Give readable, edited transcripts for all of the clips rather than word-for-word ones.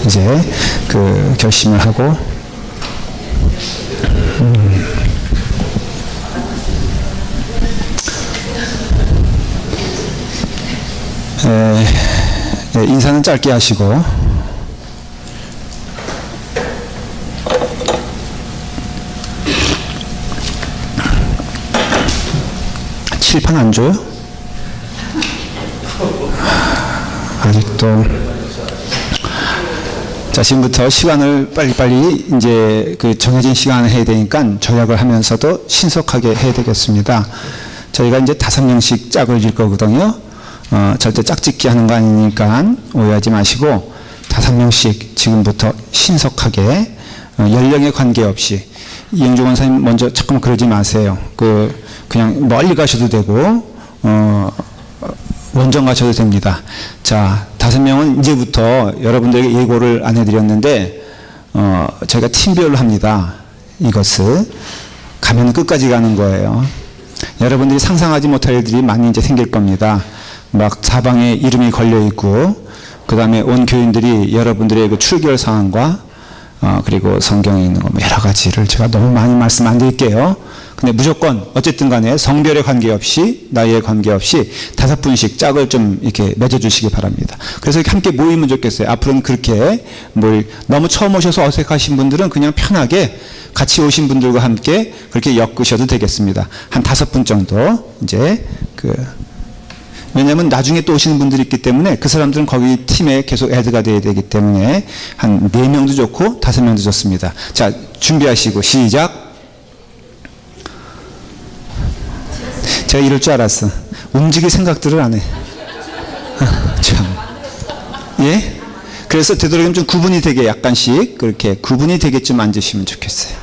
이제 그 결심을 하고 인사는 짧게 하시고 칠판 안 줘요? 아직도. 자, 지금부터 시간을 빨리빨리 이제 그 정해진 시간을 해야 되니까 조약을 하면서도 신속하게 해야 되겠습니다. 저희가 이제 5명씩 짝을 질 거거든요. 절대 짝짓기 하는 거 아니니까 오해하지 마시고 5명씩 지금부터 신속하게 연령에 관계없이 이영주 권사님 먼저 자꾸만 그러지 마세요. 그냥 멀리 가셔도 되고 원정 가셔도 됩니다. 자, 5명은 이제부터 여러분들에게 예고를 안 해드렸는데 저희가 팀별로 합니다. 이것을 가면 끝까지 가는 거예요. 여러분들이 상상하지 못할 일들이 많이 이제 생길 겁니다. 막 사방에 이름이 걸려 있고 그 다음에 온 교인들이 여러분들의 그 출결 사항과 그리고 성경에 있는 거 여러 가지를 제가 너무 많이 말씀 안 드릴게요. 근데 무조건 어쨌든 간에 성별에 관계없이 나이에 관계없이 5분씩 짝을 좀 이렇게 맺어주시기 바랍니다. 그래서 이렇게 함께 모이면 좋겠어요. 앞으로는 그렇게 너무 처음 오셔서 어색하신 분들은 그냥 편하게 같이 오신 분들과 함께 그렇게 엮으셔도 되겠습니다. 한 5분 정도 이제 왜냐하면 나중에 또 오시는 분들이 있기 때문에 그 사람들은 거기 팀에 계속 애드가 돼야 되기 때문에 한 4명도 좋고 5명도 좋습니다. 자, 준비하시고 시작. 제가 이럴 줄 알았어. 움직일 생각들을 안 해. 참. 예? 그래서 되도록이면 좀 구분이 되게 약간씩 그렇게 구분이 되게 좀 앉으시면 좋겠어요.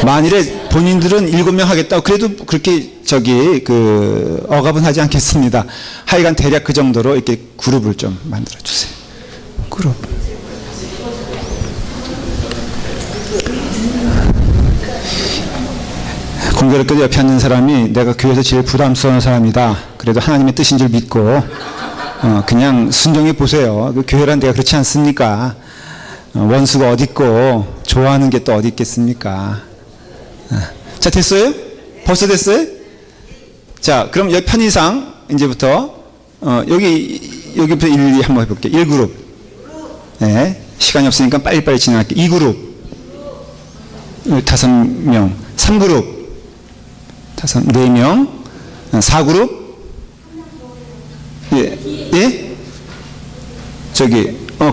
만일에 본인들은 7명 하겠다고 그래도 그렇게 억압은 하지 않겠습니다. 하여간 대략 그 정도로 이렇게 그룹을 좀 만들어 주세요. 그룹. 공교롭게도 옆에 앉는 사람이 내가 교회에서 제일 부담스러운 사람이다. 그래도 하나님의 뜻인 줄 믿고 그냥 순종해 보세요. 그 교회란 데가 그렇지 않습니까? 원수가 어디 있고 좋아하는 게 또 어디 있겠습니까? 자, 됐어요? 벌써 됐어요? 자, 그럼 여기 편의상 이제부터 여기부터 일일이 한번 해볼게요. 1그룹. 네, 시간이 없으니까 빨리빨리 진행할게요. 2그룹. 5명. 3그룹. 4명. 4그룹. 예?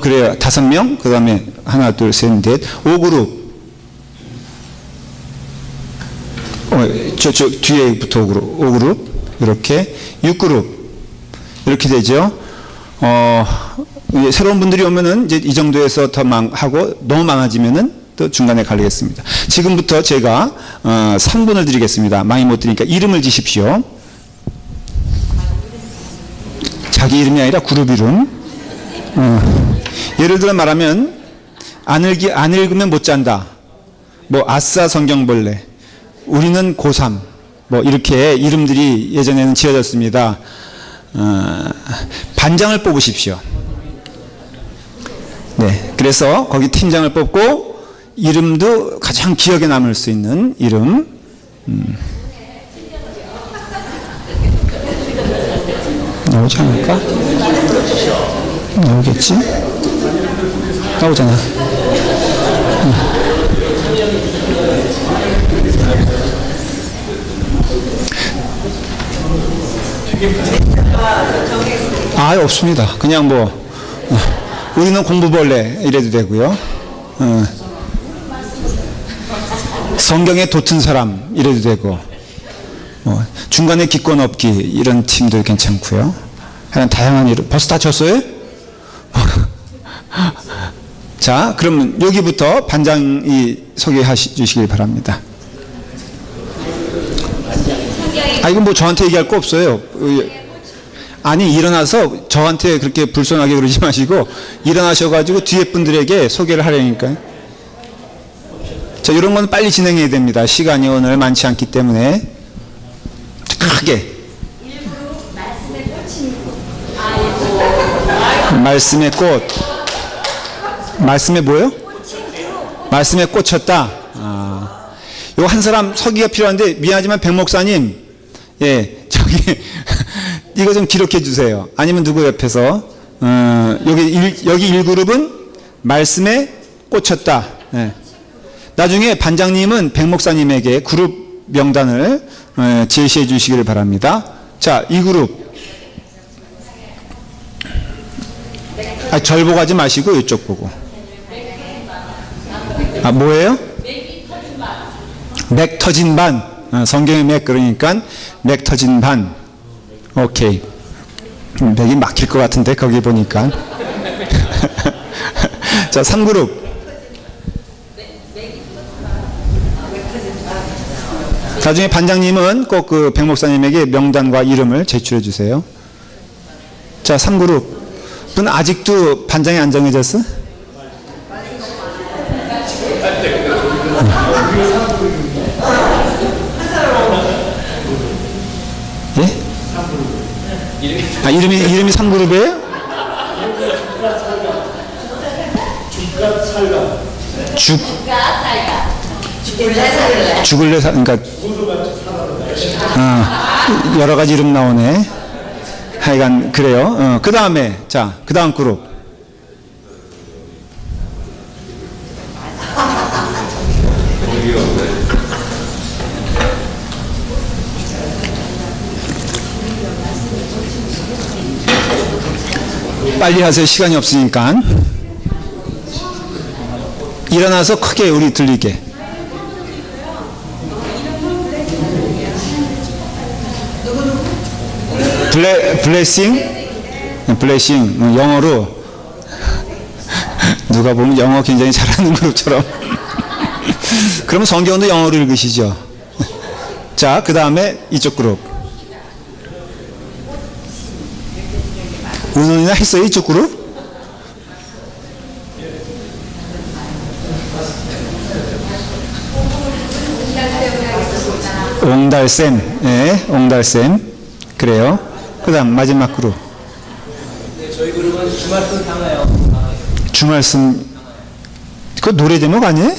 그래요. 5명. 그 다음에 하나, 둘, 셋, 넷. 5그룹. 저 뒤에부터 5그룹. 이렇게. 6그룹. 이렇게 되죠. 새로운 분들이 오면은 이제 이 정도에서 더 하고 너무 많아지면은 또 중간에 갈리겠습니다. 지금부터 제가 3분을 드리겠습니다. 많이 못 드리니까 이름을 지십시오. 자기 이름이 아니라 그룹 이름. 예를 들어 말하면 안 읽으면 못 잔다. 아싸 성경벌레. 우리는 고3. 이렇게 이름들이 예전에는 지어졌습니다. 반장을 뽑으십시오. 네, 그래서 거기 팀장을 뽑고 이름도 가장 기억에 남을 수 있는 이름. 나오지 않을까? 나오겠지? 나오잖아. 없습니다. 그냥 우리는 공부벌레 이래도 되고요. 성경에 돋은 사람 이래도 되고 중간에 기권 없기 이런 팀도 괜찮고요. 하여간 다양한 이름. 벌써 다 쳤어요? 자, 그러면 여기부터 반장이 소개해 주시길 바랍니다. 이건 저한테 얘기할 거 없어요. 아니, 일어나서 저한테 그렇게 불손하게 그러지 마시고 일어나셔가지고 뒤에 분들에게 소개를 하려니까요. 자, 이런 건 빨리 진행해야 됩니다. 시간이 오늘 많지 않기 때문에 크게. 말씀의 꽃. 말씀에 뭐요? 말씀에 꽂혔다. 요 한 사람 서기가 필요한데 미안하지만 백 목사님, 예, 저기 이거 좀 기록해 주세요. 아니면 누구 옆에서 여기 1그룹은 말씀에 꽂혔다. 예. 나중에 반장님은 백 목사님에게 그룹 명단을 제시해 주시기를 바랍니다. 자, 이 그룹. 절 보고 하지 마시고 이쪽 보고. 뭐예요? 맥 터진 반. 성경의 맥 그러니까 맥 터진 반. 오케이. 맥이 막힐 것 같은데 거기 보니까. 자, 3그룹. 나중에 반장님은 꼭 그 백 목사님에게 명단과 이름을 제출해 주세요. 자, 3그룹. 분 아직도 반장이 안 정해졌어? 예? 이름이 3그룹이에요? 죽을래 그러니까 여러 가지 이름 나오네. 하여간 그래요. 그 다음에 자, 그 다음 그룹. 빨리 하세요. 시간이 없으니까. 일어나서 크게 우리 들리게. 블레싱 영어로 누가 보면 영어 굉장히 잘하는 그룹처럼. 그러면 성경도 영어로 읽으시죠. 자, 그 다음에 이쪽 그룹. 운운이나 했어요? 이쪽 그룹? 옹달샘. 예, 옹달샘. 그래요. 그 다음 마지막 그룹. 네, 저희 그룹은 주말씀 당하요. 주말씀. 그거 노래 제목 아니에요?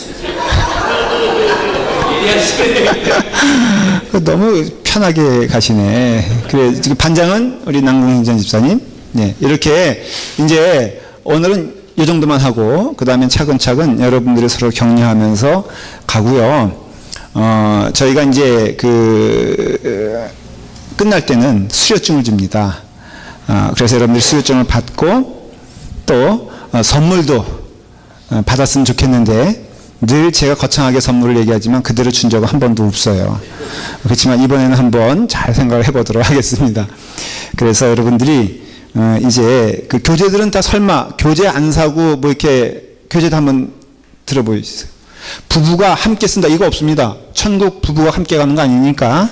너무 편하게 가시네. 그래, 지금 반장은 우리 남궁진 집사님. 네, 이렇게 이제 오늘은 이 정도만 하고 그 다음엔 차근차근 여러분들이 서로 격려하면서 가고요. 저희가 이제 끝날 때는 수료증을 줍니다. 그래서 여러분들이 수료증을 받고 또 선물도 받았으면 좋겠는데 늘 제가 거창하게 선물을 얘기하지만 그대로 준 적은 한 번도 없어요. 그렇지만 이번에는 한번 잘 생각을 해보도록 하겠습니다. 그래서 여러분들이 이제 그 교재들은 다 설마 교재 안 사고 뭐 이렇게 교재도 한번 들어보시죠. 부부가 함께 쓴다 이거 없습니다. 천국 부부가 함께 가는 거 아니니까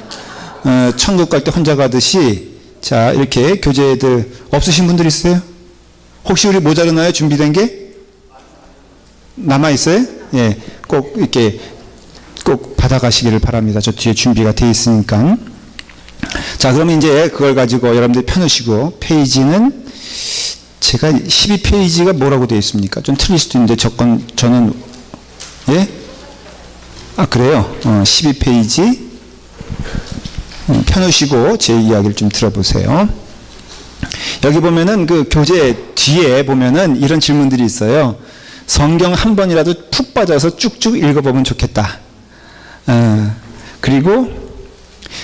천국 갈 때 혼자 가듯이 자 이렇게 교재들 없으신 분들 있어요? 혹시 우리 모자르나요? 준비된 게? 남아 있어요? 예, 꼭 이렇게 꼭 받아가시기를 바랍니다. 저 뒤에 준비가 돼 있으니까. 자, 그러면 이제 그걸 가지고 여러분들이 펴놓으시고 페이지는 제가 12페이지가 뭐라고 되어 있습니까? 좀 틀릴 수도 있는데 저는 예? 그래요. 12페이지 펴놓으시고 제 이야기를 좀 들어보세요. 여기 보면은 그 교재 뒤에 보면은 이런 질문들이 있어요. 성경 한 번이라도 푹 빠져서 쭉쭉 읽어보면 좋겠다. 그리고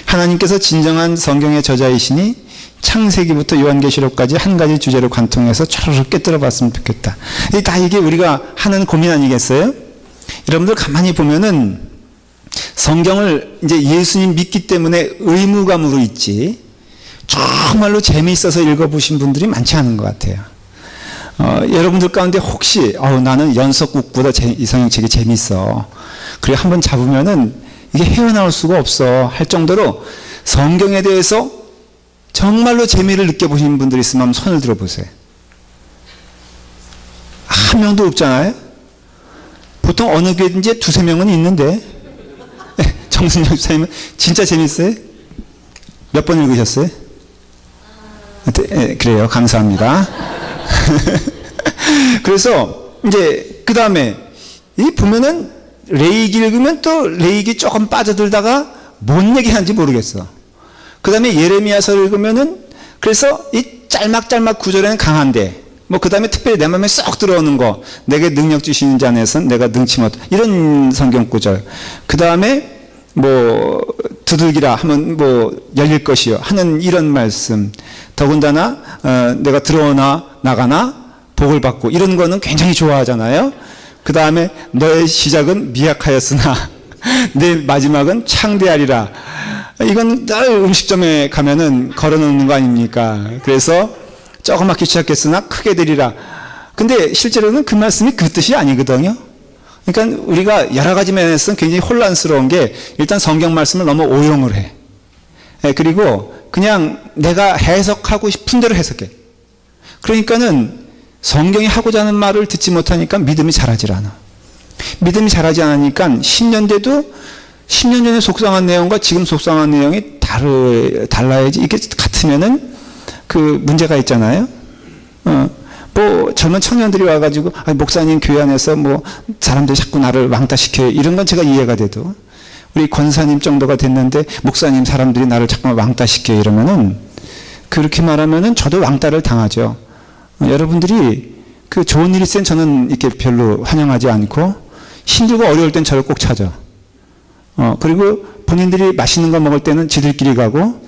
하나님께서 진정한 성경의 저자이시니 창세기부터 요한계시록까지 한 가지 주제를 관통해서 차르르 깨뜨려 봤으면 좋겠다. 다 이게 우리가 하는 고민 아니겠어요? 여러분들 가만히 보면은 성경을 이제 예수님 믿기 때문에 의무감으로 읽지 정말로 재미있어서 읽어보신 분들이 많지 않은 것 같아요. 여러분들 가운데 혹시 나는 연속국보다 이 성경책이 재미있어. 그래 한번 잡으면은 이게 헤어나올 수가 없어 할 정도로 성경에 대해서 정말로 재미를 느껴보신 분들이 있으면 한번 손을 들어보세요. 한 명도 없잖아요. 보통 어느 교회든지 두세 명은 있는데 정순영 집사님은 진짜 재밌어요? 몇 번 읽으셨어요? 그래요. 감사합니다. 그래서 이제 그 다음에 이 보면은 레이기 읽으면 또 레이기 조금 빠져들다가 뭔 얘기하는지 모르겠어. 그 다음에 예레미야서를 읽으면은 그래서 이 짤막짤막 구절에는 강한데 뭐 그 다음에 특별히 내 마음에 쏙 들어오는 거, 내게 능력 주시는 자 안에서는 내가 능치 못, 이런 성경 구절. 그 다음에 뭐 두들기라 하면 뭐 열릴 것이요 하는 이런 말씀. 더군다나 내가 들어오나 나가나 복을 받고, 이런 거는 굉장히 좋아하잖아요. 그 다음에 너의 시작은 미약하였으나 내 마지막은 창대하리라. 이건 늘 음식점에 가면은 걸어놓는 거 아닙니까? 그래서 조그맣게 시작했으나 크게 되리라. 근데 실제로는 그 말씀이 그 뜻이 아니거든요. 그러니까 우리가 여러 가지 면에서는 굉장히 혼란스러운 게, 일단 성경 말씀을 너무 오용을 해. 그리고 그냥 내가 해석하고 싶은 대로 해석해. 그러니까는 성경이 하고자 하는 말을 듣지 못하니까 믿음이 자라질 않아. 믿음이 자라지 않으니까 10년 돼도 10년 전에 속상한 내용과 지금 속상한 내용이 달라야지. 이게 같으면은 그 문제가 있잖아요. 뭐 젊은 청년들이 와가지고 목사님 교회 안에서 뭐 사람들이 자꾸 나를 왕따시켜요, 이런 건 제가 이해가 돼도, 우리 권사님 정도가 됐는데 목사님 사람들이 나를 자꾸 왕따시켜요 이러면은, 그렇게 말하면은 저도 왕따를 당하죠. 여러분들이 그 좋은 일이 있으면 저는 이렇게 별로 환영하지 않고, 힘들고 어려울 땐 저를 꼭 찾아. 그리고 본인들이 맛있는 거 먹을 때는 지들끼리 가고,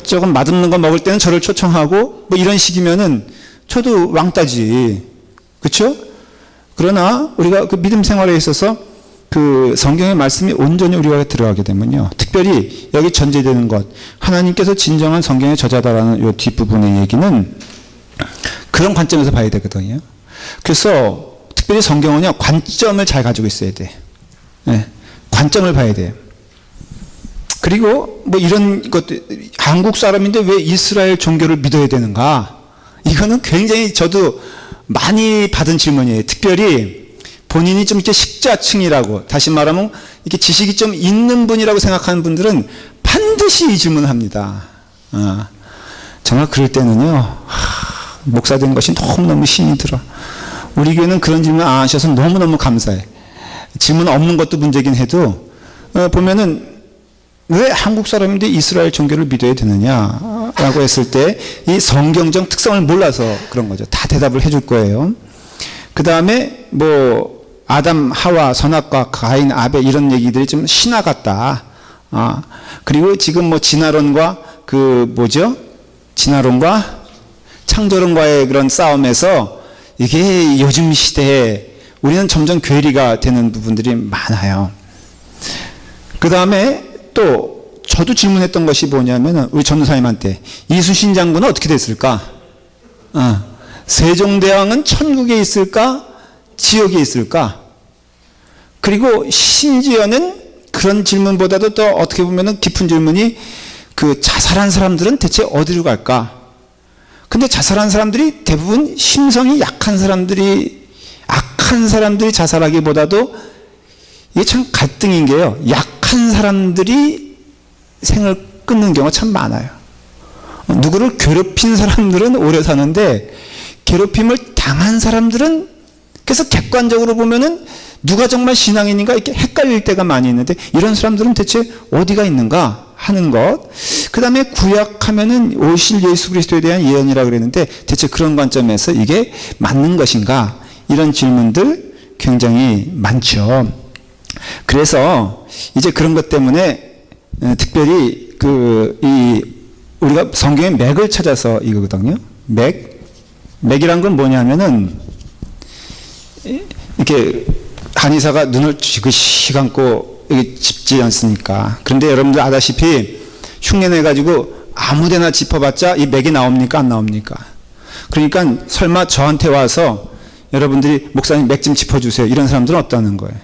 조금 맛없는 거 먹을 때는 저를 초청하고, 뭐 이런 식이면은 저도 왕따지. 그렇죠? 그러나 우리가 그 믿음 생활에 있어서 그 성경의 말씀이 온전히 우리가 들어가게 되면요, 특별히 여기 전제되는 것, 하나님께서 진정한 성경의 저자다라는 이 뒷부분의 얘기는 그런 관점에서 봐야 되거든요. 그래서 특별히 성경은요, 관점을 잘 가지고 있어야 돼. 네, 관점을 봐야 돼요. 그리고 뭐 이런 것들, 한국 사람인데 왜 이스라엘 종교를 믿어야 되는가? 이거는 굉장히 저도 많이 받은 질문이에요. 특별히 본인이 좀 이렇게 식자층이라고, 다시 말하면 이렇게 지식이 좀 있는 분이라고 생각하는 분들은 반드시 이 질문을 합니다. 정말 그럴 때는요, 목사 된 것이 너무너무 힘이 들어. 우리 교회는 그런 질문 안 하셔서 너무너무 감사해. 질문 없는 것도 문제긴 해도 보면은 왜 한국 사람인데 이스라엘 종교를 믿어야 되느냐라고 했을 때 이 성경적 특성을 몰라서 그런 거죠. 다 대답을 해줄 거예요. 그 다음에 뭐 아담, 하와, 선악과 가인, 아벨, 이런 얘기들이 좀 신화 같다. 그리고 지금 뭐 진화론과 그 뭐죠? 진화론과 창조론과의 그런 싸움에서 이게 요즘 시대에 우리는 점점 괴리가 되는 부분들이 많아요. 그 다음에 또 저도 질문했던 것이 뭐냐면, 우리 전도사님한테 이순신 장군은 어떻게 됐을까? 세종대왕은 천국에 있을까? 지옥에 있을까? 그리고 심지어는 그런 질문보다도 또 어떻게 보면 깊은 질문이, 그 자살한 사람들은 대체 어디로 갈까? 근데 자살한 사람들이 대부분 심성이 약한 사람들이, 악한 사람들이 자살하기보다도, 이게 참 갈등인 게요, 약한 사람들이 생을 끊는 경우가 참 많아요. 누구를 괴롭힌 사람들은 오래 사는데, 괴롭힘을 당한 사람들은, 그래서 객관적으로 보면은 누가 정말 신앙인인가 이렇게 헷갈릴 때가 많이 있는데, 이런 사람들은 대체 어디가 있는가 하는 것. 그 다음에 구약하면은 오실 예수 그리스도에 대한 예언이라고 그랬는데, 대체 그런 관점에서 이게 맞는 것인가, 이런 질문들 굉장히 많죠. 그래서 이제 그런 것 때문에 특별히 우리가 성경의 맥을 찾아서 이거거든요. 맥이란 건 뭐냐면은, 이렇게 한의사가 눈을 지그시 감고 이게 짚지 않습니까? 그런데 여러분들 아다시피 흉내내가지고 아무데나 짚어봤자 이 맥이 나옵니까? 안 나옵니까? 그러니까 설마 저한테 와서 여러분들이 목사님 맥 좀 짚어주세요, 이런 사람들은 없다는 거예요.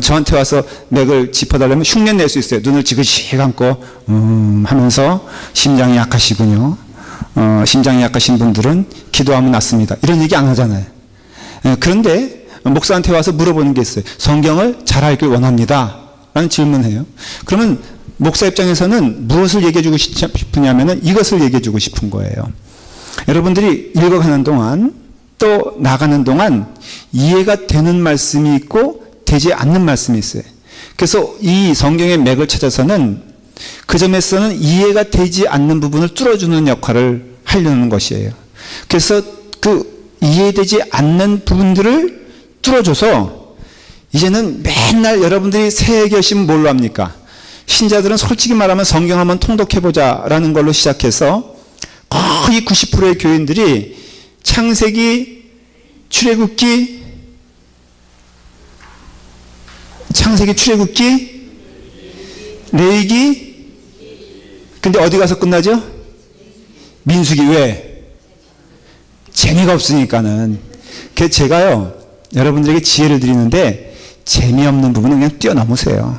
저한테 와서 맥을 짚어달라면 흉내 낼 수 있어요. 눈을 지그시 감고 하면서 심장이 약하시군요. 심장이 약하신 분들은 기도하면 낫습니다, 이런 얘기 안 하잖아요. 그런데 목사한테 와서 물어보는 게 있어요. 성경을 잘 알길 원합니다 라는 질문해요. 그러면 목사 입장에서는 무엇을 얘기해 주고 싶으냐면은 이것을 얘기해 주고 싶은 거예요. 여러분들이 읽어가는 동안 또 나가는 동안 이해가 되는 말씀이 있고 되지 않는 말씀이 있어요. 그래서 이 성경의 맥을 찾아서는 그 점에서는 이해가 되지 않는 부분을 뚫어주는 역할을 하려는 것이에요. 그래서 그 이해되지 않는 부분들을 뚫어줘서 이제는 맨날 여러분들이 새해 결심 뭘로 합니까? 신자들은 솔직히 말하면 성경 한번 통독해보자 라는 걸로 시작해서 거의 90%의 교인들이 창세기, 출애굽기, 레위기, 근데 어디 가서 끝나죠? 민수기. 왜? 재미가 없으니까는. 그래서 제가요, 여러분들에게 지혜를 드리는데 재미없는 부분은 그냥 뛰어넘으세요.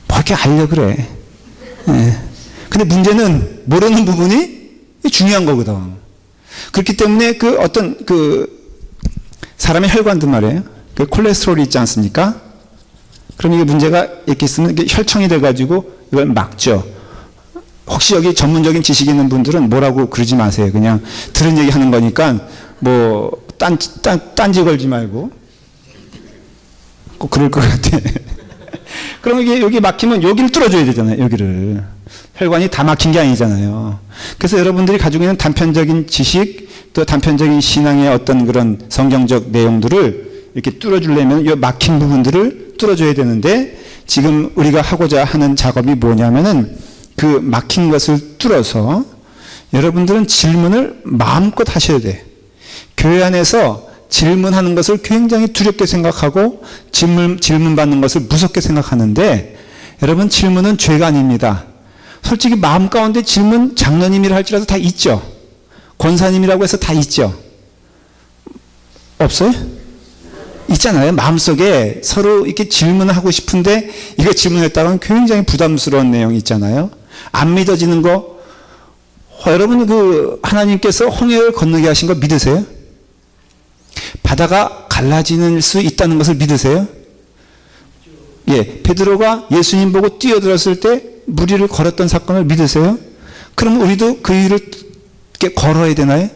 뭐 이렇게 알려 그래. 예. 근데 문제는 모르는 부분이 중요한 거거든. 그렇기 때문에 그 어떤 그 사람의 혈관도 말이에요. 그 콜레스테롤이 있지 않습니까? 그럼 이게 문제가 이렇게 있으면 이게 혈청이 돼가지고 이걸 막죠. 혹시 여기 전문적인 지식 있는 분들은 뭐라고 그러지 마세요. 그냥 들은 얘기 하는 거니까 뭐 딴지 걸지 말고 꼭 그럴 것 같아. 그럼 이게 여기 막히면 여기를 뚫어줘야 되잖아요. 여기를. 혈관이 다 막힌 게 아니잖아요. 그래서 여러분들이 가지고 있는 단편적인 지식 또 단편적인 신앙의 어떤 그런 성경적 내용들을 이렇게 뚫어주려면 이 막힌 부분들을 뚫어줘야 되는데 지금 우리가 하고자 하는 작업이 뭐냐면은 그 막힌 것을 뚫어서 여러분들은 질문을 마음껏 하셔야 돼. 교회 안에서 질문하는 것을 굉장히 두렵게 생각하고 질문 받는 것을 무섭게 생각하는데 여러분 질문은 죄가 아닙니다. 솔직히 마음 가운데 질문 장로님이라 할지라도 다 있죠. 권사님이라고 해서 다 있죠. 없어요? 있잖아요. 마음속에 서로 이렇게 질문하고 싶은데 이거 질문했다가는 굉장히 부담스러운 내용이 있잖아요. 안 믿어지는 거. 여러분 그 하나님께서 홍해를 건너게 하신 거 믿으세요? 바다가 갈라질 수 있다는 것을 믿으세요? 예, 베드로가 예수님 보고 뛰어들었을 때 무리를 걸었던 사건을 믿으세요? 그럼 우리도 그 일을 이렇게 걸어야 되나요?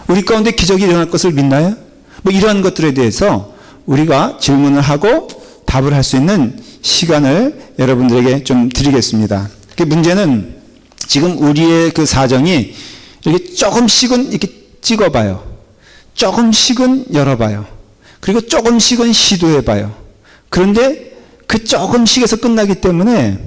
우리 가운데 기적이 일어날 것을 믿나요? 뭐 이러한 것들에 대해서 우리가 질문을 하고 답을 할 수 있는 시간을 여러분들에게 좀 드리겠습니다. 그 문제는 지금 우리의 그 사정이 이렇게 조금씩은 이렇게 찍어봐요. 조금씩은 열어봐요. 그리고 조금씩은 시도해봐요. 그런데 그 조금씩에서 끝나기 때문에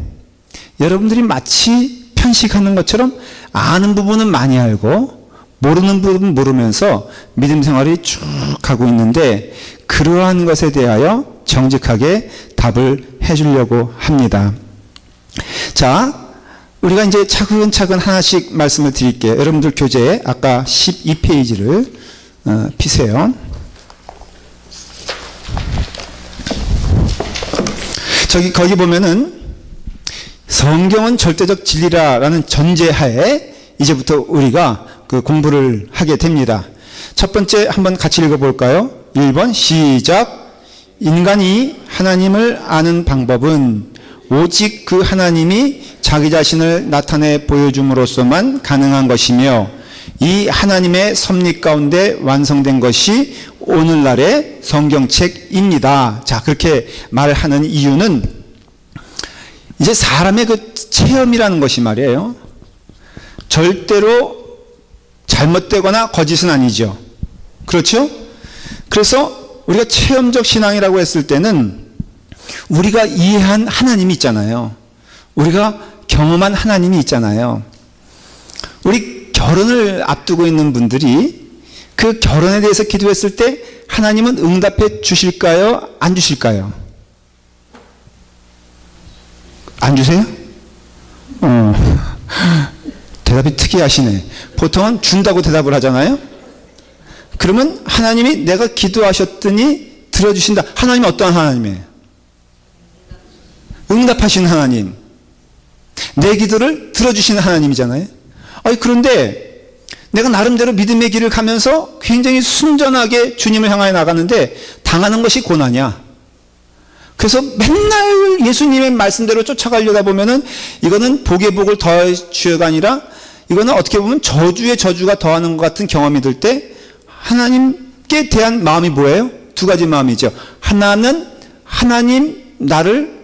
여러분들이 마치 편식하는 것처럼 아는 부분은 많이 알고 모르는 부분은 모르면서 믿음 생활이 쭉 가고 있는데 그러한 것에 대하여 정직하게 답을 해주려고 합니다. 자, 우리가 이제 차근차근 하나씩 말씀을 드릴게요. 여러분들 교재에 아까 12페이지를 피세요. 거기 보면은 성경은 절대적 진리라라는 전제하에 이제부터 우리가 그 공부를 하게 됩니다. 첫 번째 한번 같이 읽어볼까요? 1번 시작. 인간이 하나님을 아는 방법은 오직 그 하나님이 자기 자신을 나타내 보여줌으로써만 가능한 것이며 이 하나님의 섭리 가운데 완성된 것이 오늘날의 성경책입니다. 자, 그렇게 말하는 이유는 이제 사람의 그 체험이라는 것이 말이에요. 절대로 잘못되거나 거짓은 아니죠. 그렇죠? 그래서 우리가 체험적 신앙이라고 했을 때는 우리가 이해한 하나님이 있잖아요. 우리가 경험한 하나님이 있잖아요. 우리 결혼을 앞두고 있는 분들이 그 결혼에 대해서 기도했을 때 하나님은 응답해 주실까요? 안 주실까요? 안 주세요? 대답이 특이하시네. 보통은 준다고 대답을 하잖아요. 그러면 하나님이 내가 기도하셨더니 들어주신다. 하나님은 어떠한 하나님이에요? 응답하시는 하나님. 내 기도를 들어주시는 하나님이잖아요. 그런데 내가 나름대로 믿음의 길을 가면서 굉장히 순전하게 주님을 향하여 나가는데 당하는 것이 고난이야. 그래서 맨날 예수님의 말씀대로 쫓아가려다 보면은 이거는 복의 복을 더할 주여가 아니라 이거는 어떻게 보면 저주에 저주가 더하는 것 같은 경험이 들 때 하나님께 대한 마음이 뭐예요? 두 가지 마음이죠. 하나는 하나님 나를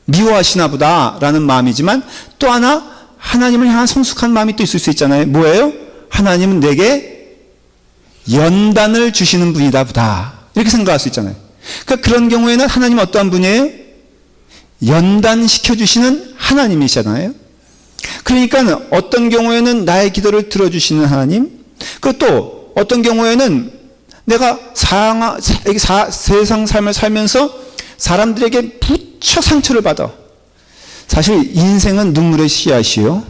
미워하시나 보다 라는 마음이지만, 또 하나 하나님을 향한 성숙한 마음이 또 있을 수 있잖아요. 뭐예요? 하나님은 내게 연단을 주시는 분이다 보다, 이렇게 생각할 수 있잖아요. 그러니까 그런 경우에는 하나님은 어떠한 분이에요? 연단시켜 주시는 하나님이잖아요. 그러니까 어떤 경우에는 나의 기도를 들어주시는 하나님, 그리고 또 어떤 경우에는 내가 세상 삶을 살면서 사람들에게 부처 상처를 받아. 사실 인생은 눈물의 씨앗이요.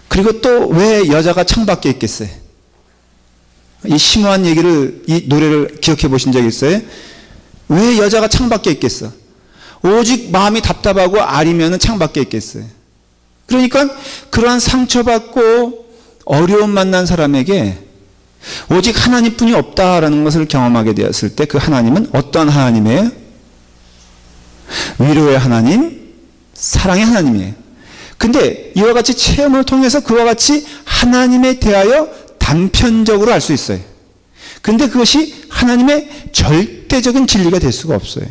그리고 또 왜 여자가 창밖에 있겠어요? 이 심오한 얘기를, 이 노래를 기억해 보신 적 있어요? 왜 여자가 창밖에 있겠어? 오직 마음이 답답하고 아리면은 창밖에 있겠어요. 그러니까 그러한 상처받고 어려움 만난 사람에게 오직 하나님뿐이 없다라는 것을 경험하게 되었을 때, 그 하나님은 어떠한 하나님이에요? 위로의 하나님, 사랑의 하나님이에요. 근데 이와 같이 체험을 통해서 그와 같이 하나님에 대하여 단편적으로 알 수 있어요. 근데 그것이 하나님의 절대적인 진리가 될 수가 없어요.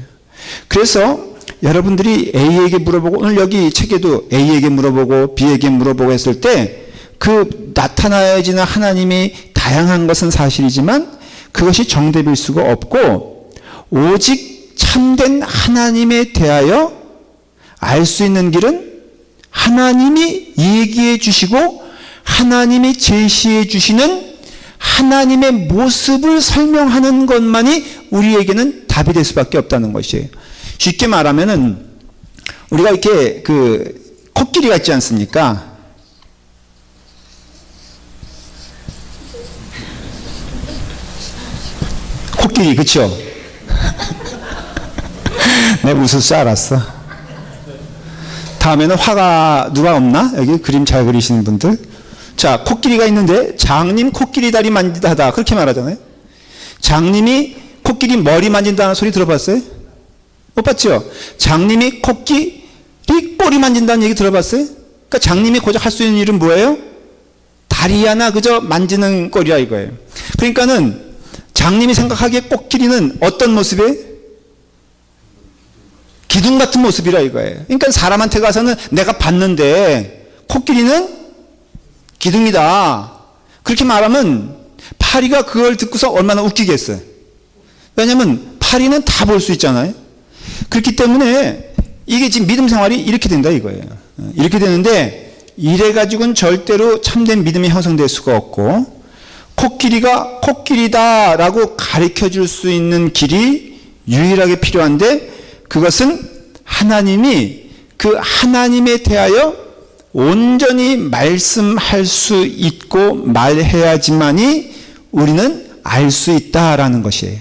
그래서 여러분들이 A에게 물어보고, 오늘 여기 책에도 A에게 물어보고 B에게 물어보고 했을 때 그 나타나야지는 하나님이 다양한 것은 사실이지만 그것이 정답일 수가 없고, 오직 참된 하나님에 대하여 알 수 있는 길은 하나님이 얘기해 주시고 하나님이 제시해 주시는 하나님의 모습을 설명하는 것만이 우리에게는 답이 될 수밖에 없다는 것이에요. 쉽게 말하면은 우리가 이렇게 그 코끼리가 있지 않습니까? 코끼리, 그쵸? 내가 웃을 줄 알았어. 다음에는 화가 누가 없나? 여기 그림 잘 그리시는 분들. 자, 코끼리가 있는데 장님 코끼리 다리 만지다 하다, 그렇게 말하잖아요. 장님이 코끼리 머리 만진다는 소리 들어봤어요? 못 봤죠? 장님이 코끼리 꼬리 만진다는 얘기 들어봤어요? 그러니까 장님이 고작 할 수 있는 일은 뭐예요? 다리 하나 그저 만지는 꼴이야 이거예요. 그러니까는 장님이 생각하기에 코끼리는 어떤 모습이에요? 기둥 같은 모습이라 이거예요. 그러니까 사람한테 가서는 내가 봤는데 코끼리는 기둥이다, 그렇게 말하면 파리가 그걸 듣고서 얼마나 웃기겠어요. 왜냐하면 파리는 다 볼 수 있잖아요. 그렇기 때문에 이게 지금 믿음 생활이 이렇게 된다 이거예요. 이렇게 되는데 이래 가지고는 절대로 참된 믿음이 형성될 수가 없고, 코끼리가 코끼리다라고 가르쳐 줄 수 있는 길이 유일하게 필요한데, 그것은 하나님이 그 하나님에 대하여 온전히 말씀할 수 있고 말해야지만이 우리는 알 수 있다라는 것이에요.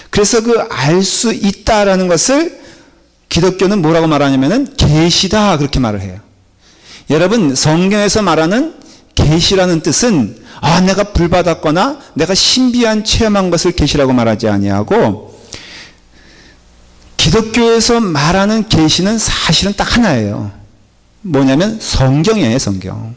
그래서 그 알 수 있다라는 것을 기독교는 뭐라고 말하냐면은 계시다, 그렇게 말을 해요. 여러분, 성경에서 말하는 계시라는 뜻은 내가 불 받았거나 내가 신비한 체험한 것을 계시라고 말하지 아니하고, 기독교에서 말하는 계시는 사실은 딱 하나예요. 뭐냐면 성경이에요, 성경.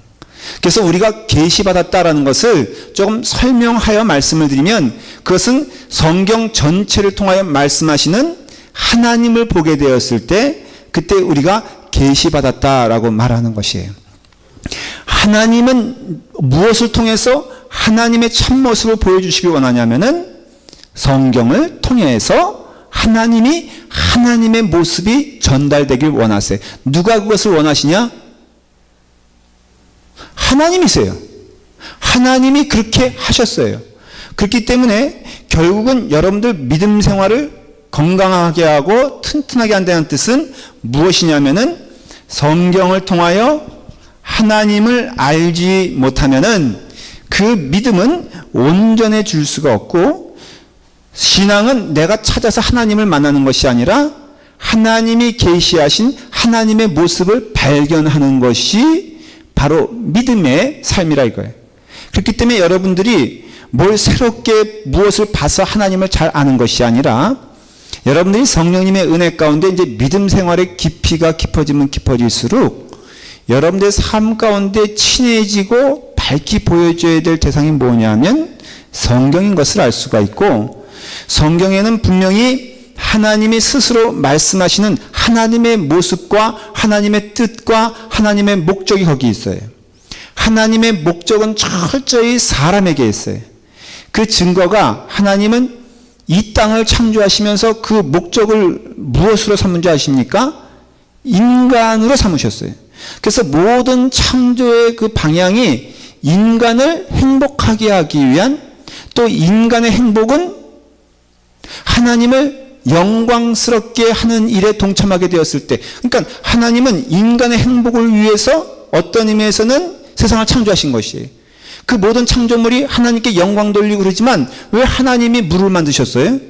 그래서 우리가 계시받았다라는 것을 조금 설명하여 말씀을 드리면, 그것은 성경 전체를 통하여 말씀하시는 하나님을 보게 되었을 때 그때 우리가 계시받았다라고 말하는 것이에요. 하나님은 무엇을 통해서 하나님의 참모습을 보여주시기 원하냐면은 성경을 통해서 하나님이 하나님의 모습이 전달되길 원하세요. 누가 그것을 원하시냐? 하나님이세요. 하나님이 그렇게 하셨어요. 그렇기 때문에 결국은 여러분들 믿음 생활을 건강하게 하고 튼튼하게 한다는 뜻은 무엇이냐면은 성경을 통하여 하나님을 알지 못하면은 그 믿음은 온전해질 수가 없고, 신앙은 내가 찾아서 하나님을 만나는 것이 아니라 하나님이 계시하신 하나님의 모습을 발견하는 것이 바로 믿음의 삶이라 이거예요. 그렇기 때문에 여러분들이 뭘 새롭게 무엇을 봐서 하나님을 잘 아는 것이 아니라, 여러분들이 성령님의 은혜 가운데 이제 믿음 생활의 깊이가 깊어지면 깊어질수록 여러분들의 삶 가운데 친해지고 밝히 보여줘야 될 대상이 뭐냐면 성경인 것을 알 수가 있고, 성경에는 분명히 하나님이 스스로 말씀하시는 하나님의 모습과 하나님의 뜻과 하나님의 목적이 거기 있어요. 하나님의 목적은 철저히 사람에게 있어요. 그 증거가 하나님은 이 땅을 창조하시면서 그 목적을 무엇으로 삼은 줄 아십니까? 인간으로 삼으셨어요. 그래서 모든 창조의 그 방향이 인간을 행복하게 하기 위한, 또 인간의 행복은 하나님을 영광스럽게 하는 일에 동참하게 되었을 때, 그러니까 하나님은 인간의 행복을 위해서 어떤 의미에서는 세상을 창조하신 것이에요. 그 모든 창조물이 하나님께 영광 돌리고 그러지만 왜 하나님이 물을 만드셨어요?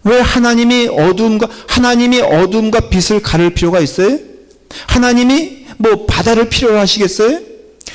왜 하나님이 어둠과 빛을 가를 필요가 있어요? 하나님이 뭐 바다를 필요로 하시겠어요?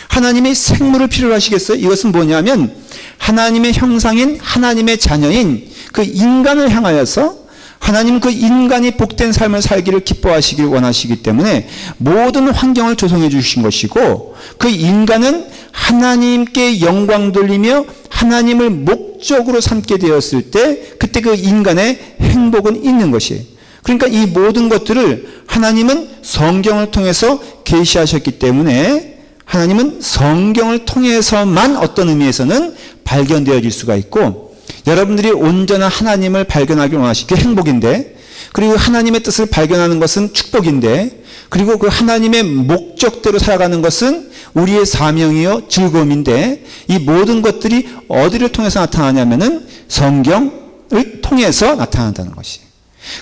하나님이 생물을 필요로 하시겠어요? 이것은 뭐냐면 하나님의 형상인 하나님의 자녀인 그 인간을 향하여서 하나님은 그 인간이 복된 삶을 살기를 기뻐하시길 원하시기 때문에 모든 환경을 조성해 주신 것이고, 그 인간은 하나님께 영광 돌리며 하나님을 목적으로 삼게 되었을 때 그때 그 인간의 행복은 있는 것이에요. 그러니까 이 모든 것들을 하나님은 성경을 통해서 계시하셨기 때문에 하나님은 성경을 통해서만 어떤 의미에서는 발견되어질 수가 있고, 여러분들이 온전한 하나님을 발견하길 원하시기 행복인데, 그리고 하나님의 뜻을 발견하는 것은 축복인데, 그리고 그 하나님의 목적대로 살아가는 것은 우리의 사명이요 즐거움인데, 이 모든 것들이 어디를 통해서 나타나냐면은 성경을 통해서 나타난다는 것이.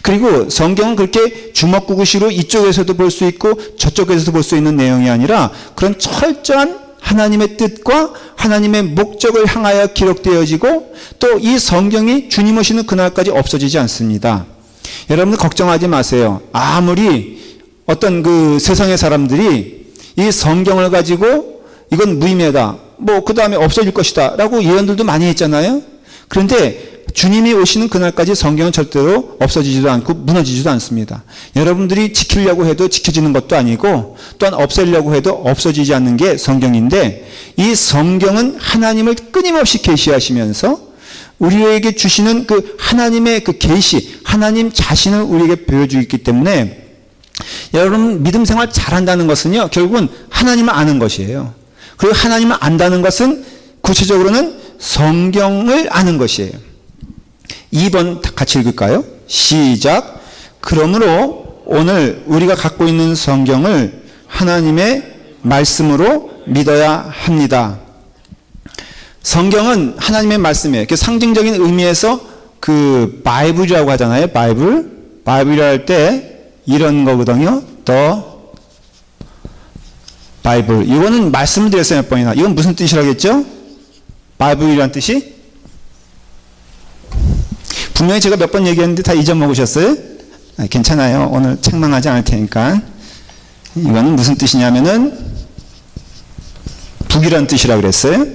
그리고 성경은 그렇게 주먹구구식으로 이쪽에서도 볼 수 있고 저쪽에서도 볼 수 있는 내용이 아니라 그런 철저한 하나님의 뜻과 하나님의 목적을 향하여 기록되어지고, 또 이 성경이 주님 오시는 그날까지 없어지지 않습니다. 여러분 걱정하지 마세요. 아무리 어떤 그 세상의 사람들이 이 성경을 가지고 이건 무의미하다, 뭐 그 다음에 없어질 것이다 라고 예언들도 많이 했잖아요. 그런데 주님이 오시는 그날까지 성경은 절대로 없어지지도 않고 무너지지도 않습니다. 여러분들이 지키려고 해도 지켜지는 것도 아니고, 또한 없애려고 해도 없어지지 않는 게 성경인데, 이 성경은 하나님을 끊임없이 계시하시면서 우리에게 주시는 그 하나님의 그 계시, 하나님 자신을 우리에게 보여주기 때문에, 여러분 믿음 생활 잘한다는 것은요 결국은 하나님을 아는 것이에요. 그리고 하나님을 안다는 것은 구체적으로는 성경을 아는 것이에요. 2번 같이 읽을까요? 시작. 그러므로 오늘 우리가 갖고 있는 성경을 하나님의 말씀으로 믿어야 합니다. 성경은 하나님의 말씀이에요. 상징적인 의미에서 그 바이블이라고 하잖아요. 바이블이라 할 때 이런 거거든요. 더 바이블. 이거는 말씀을 드렸어요 몇 번이나. 이건 무슨 뜻이라겠죠? 바이블이라는 뜻이? 분명히 제가 몇 번 얘기했는데 다 잊어먹으셨어요? 괜찮아요. 오늘 책망하지 않을 테니까. 이거는 무슨 뜻이냐면은 북이라는 뜻이라고 그랬어요.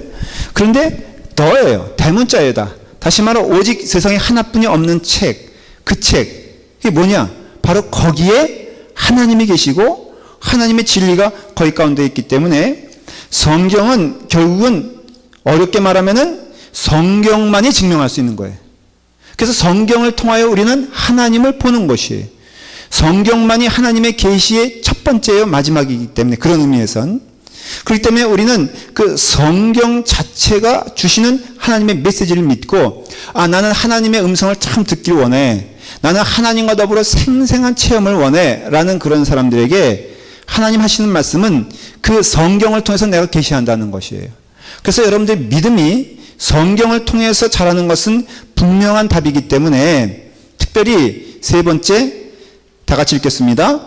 그런데 더예요. 대문자에다. 다시 말해 오직 세상에 하나뿐이 없는 책. 그 책. 이게 뭐냐? 바로 거기에 하나님이 계시고 하나님의 진리가 거기 가운데 있기 때문에 성경은 결국은 어렵게 말하면은 성경만이 증명할 수 있는 거예요. 그래서 성경을 통하여 우리는 하나님을 보는 것이에요. 성경만이 하나님의 계시의 첫 번째요 마지막이기 때문에, 그런 의미에선. 그렇기 때문에 우리는 그 성경 자체가 주시는 하나님의 메시지를 믿고, 아 나는 하나님의 음성을 참 듣길 원해, 나는 하나님과 더불어 생생한 체험을 원해 라는 그런 사람들에게 하나님 하시는 말씀은 그 성경을 통해서 내가 계시한다는 것이에요. 그래서 여러분들의 믿음이 성경을 통해서 자라는 것은 분명한 답이기 때문에, 특별히 세 번째 다 같이 읽겠습니다.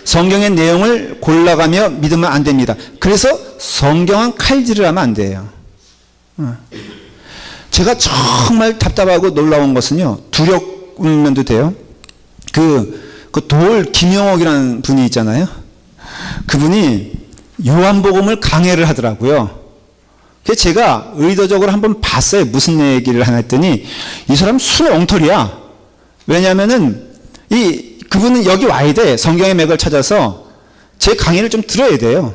성경의 내용을 골라가며 믿으면 안 됩니다. 그래서 성경은 칼질을 하면 안 돼요. 제가 정말 답답하고 놀라운 것은요, 두렵면도 돼요. 그 돌 김영옥이라는 분이 있잖아요. 그분이 요한복음을 강해를 하더라고요. 그래서 제가 의도적으로 한번 봤어요. 무슨 얘기를 하나 했더니 이 사람 술 엉터리야. 왜냐하면은 그분은 여기 와야 돼. 성경의 맥을 찾아서 제 강의를 좀 들어야 돼요.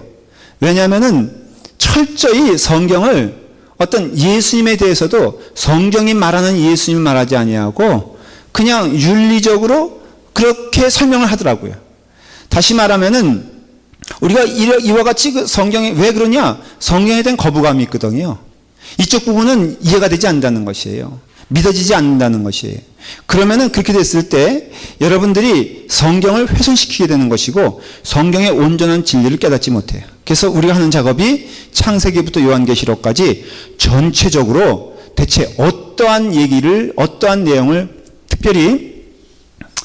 왜냐하면은 철저히 성경을 어떤 예수님에 대해서도 성경이 말하는 예수님을 말하지 아니하고 그냥 윤리적으로 그렇게 설명을 하더라고요. 다시 말하면은 우리가 이와 같이 그 성경에 왜 그러냐? 성경에 대한 거부감이 있거든요. 이쪽 부분은 이해가 되지 않는다는 것이에요. 믿어지지 않는다는 것이에요. 그러면은 그렇게 됐을 때 여러분들이 성경을 훼손시키게 되는 것이고 성경의 온전한 진리를 깨닫지 못해요. 그래서 우리가 하는 작업이 창세기부터 요한계시록까지 전체적으로 대체 어떠한 얘기를 어떠한 내용을 특별히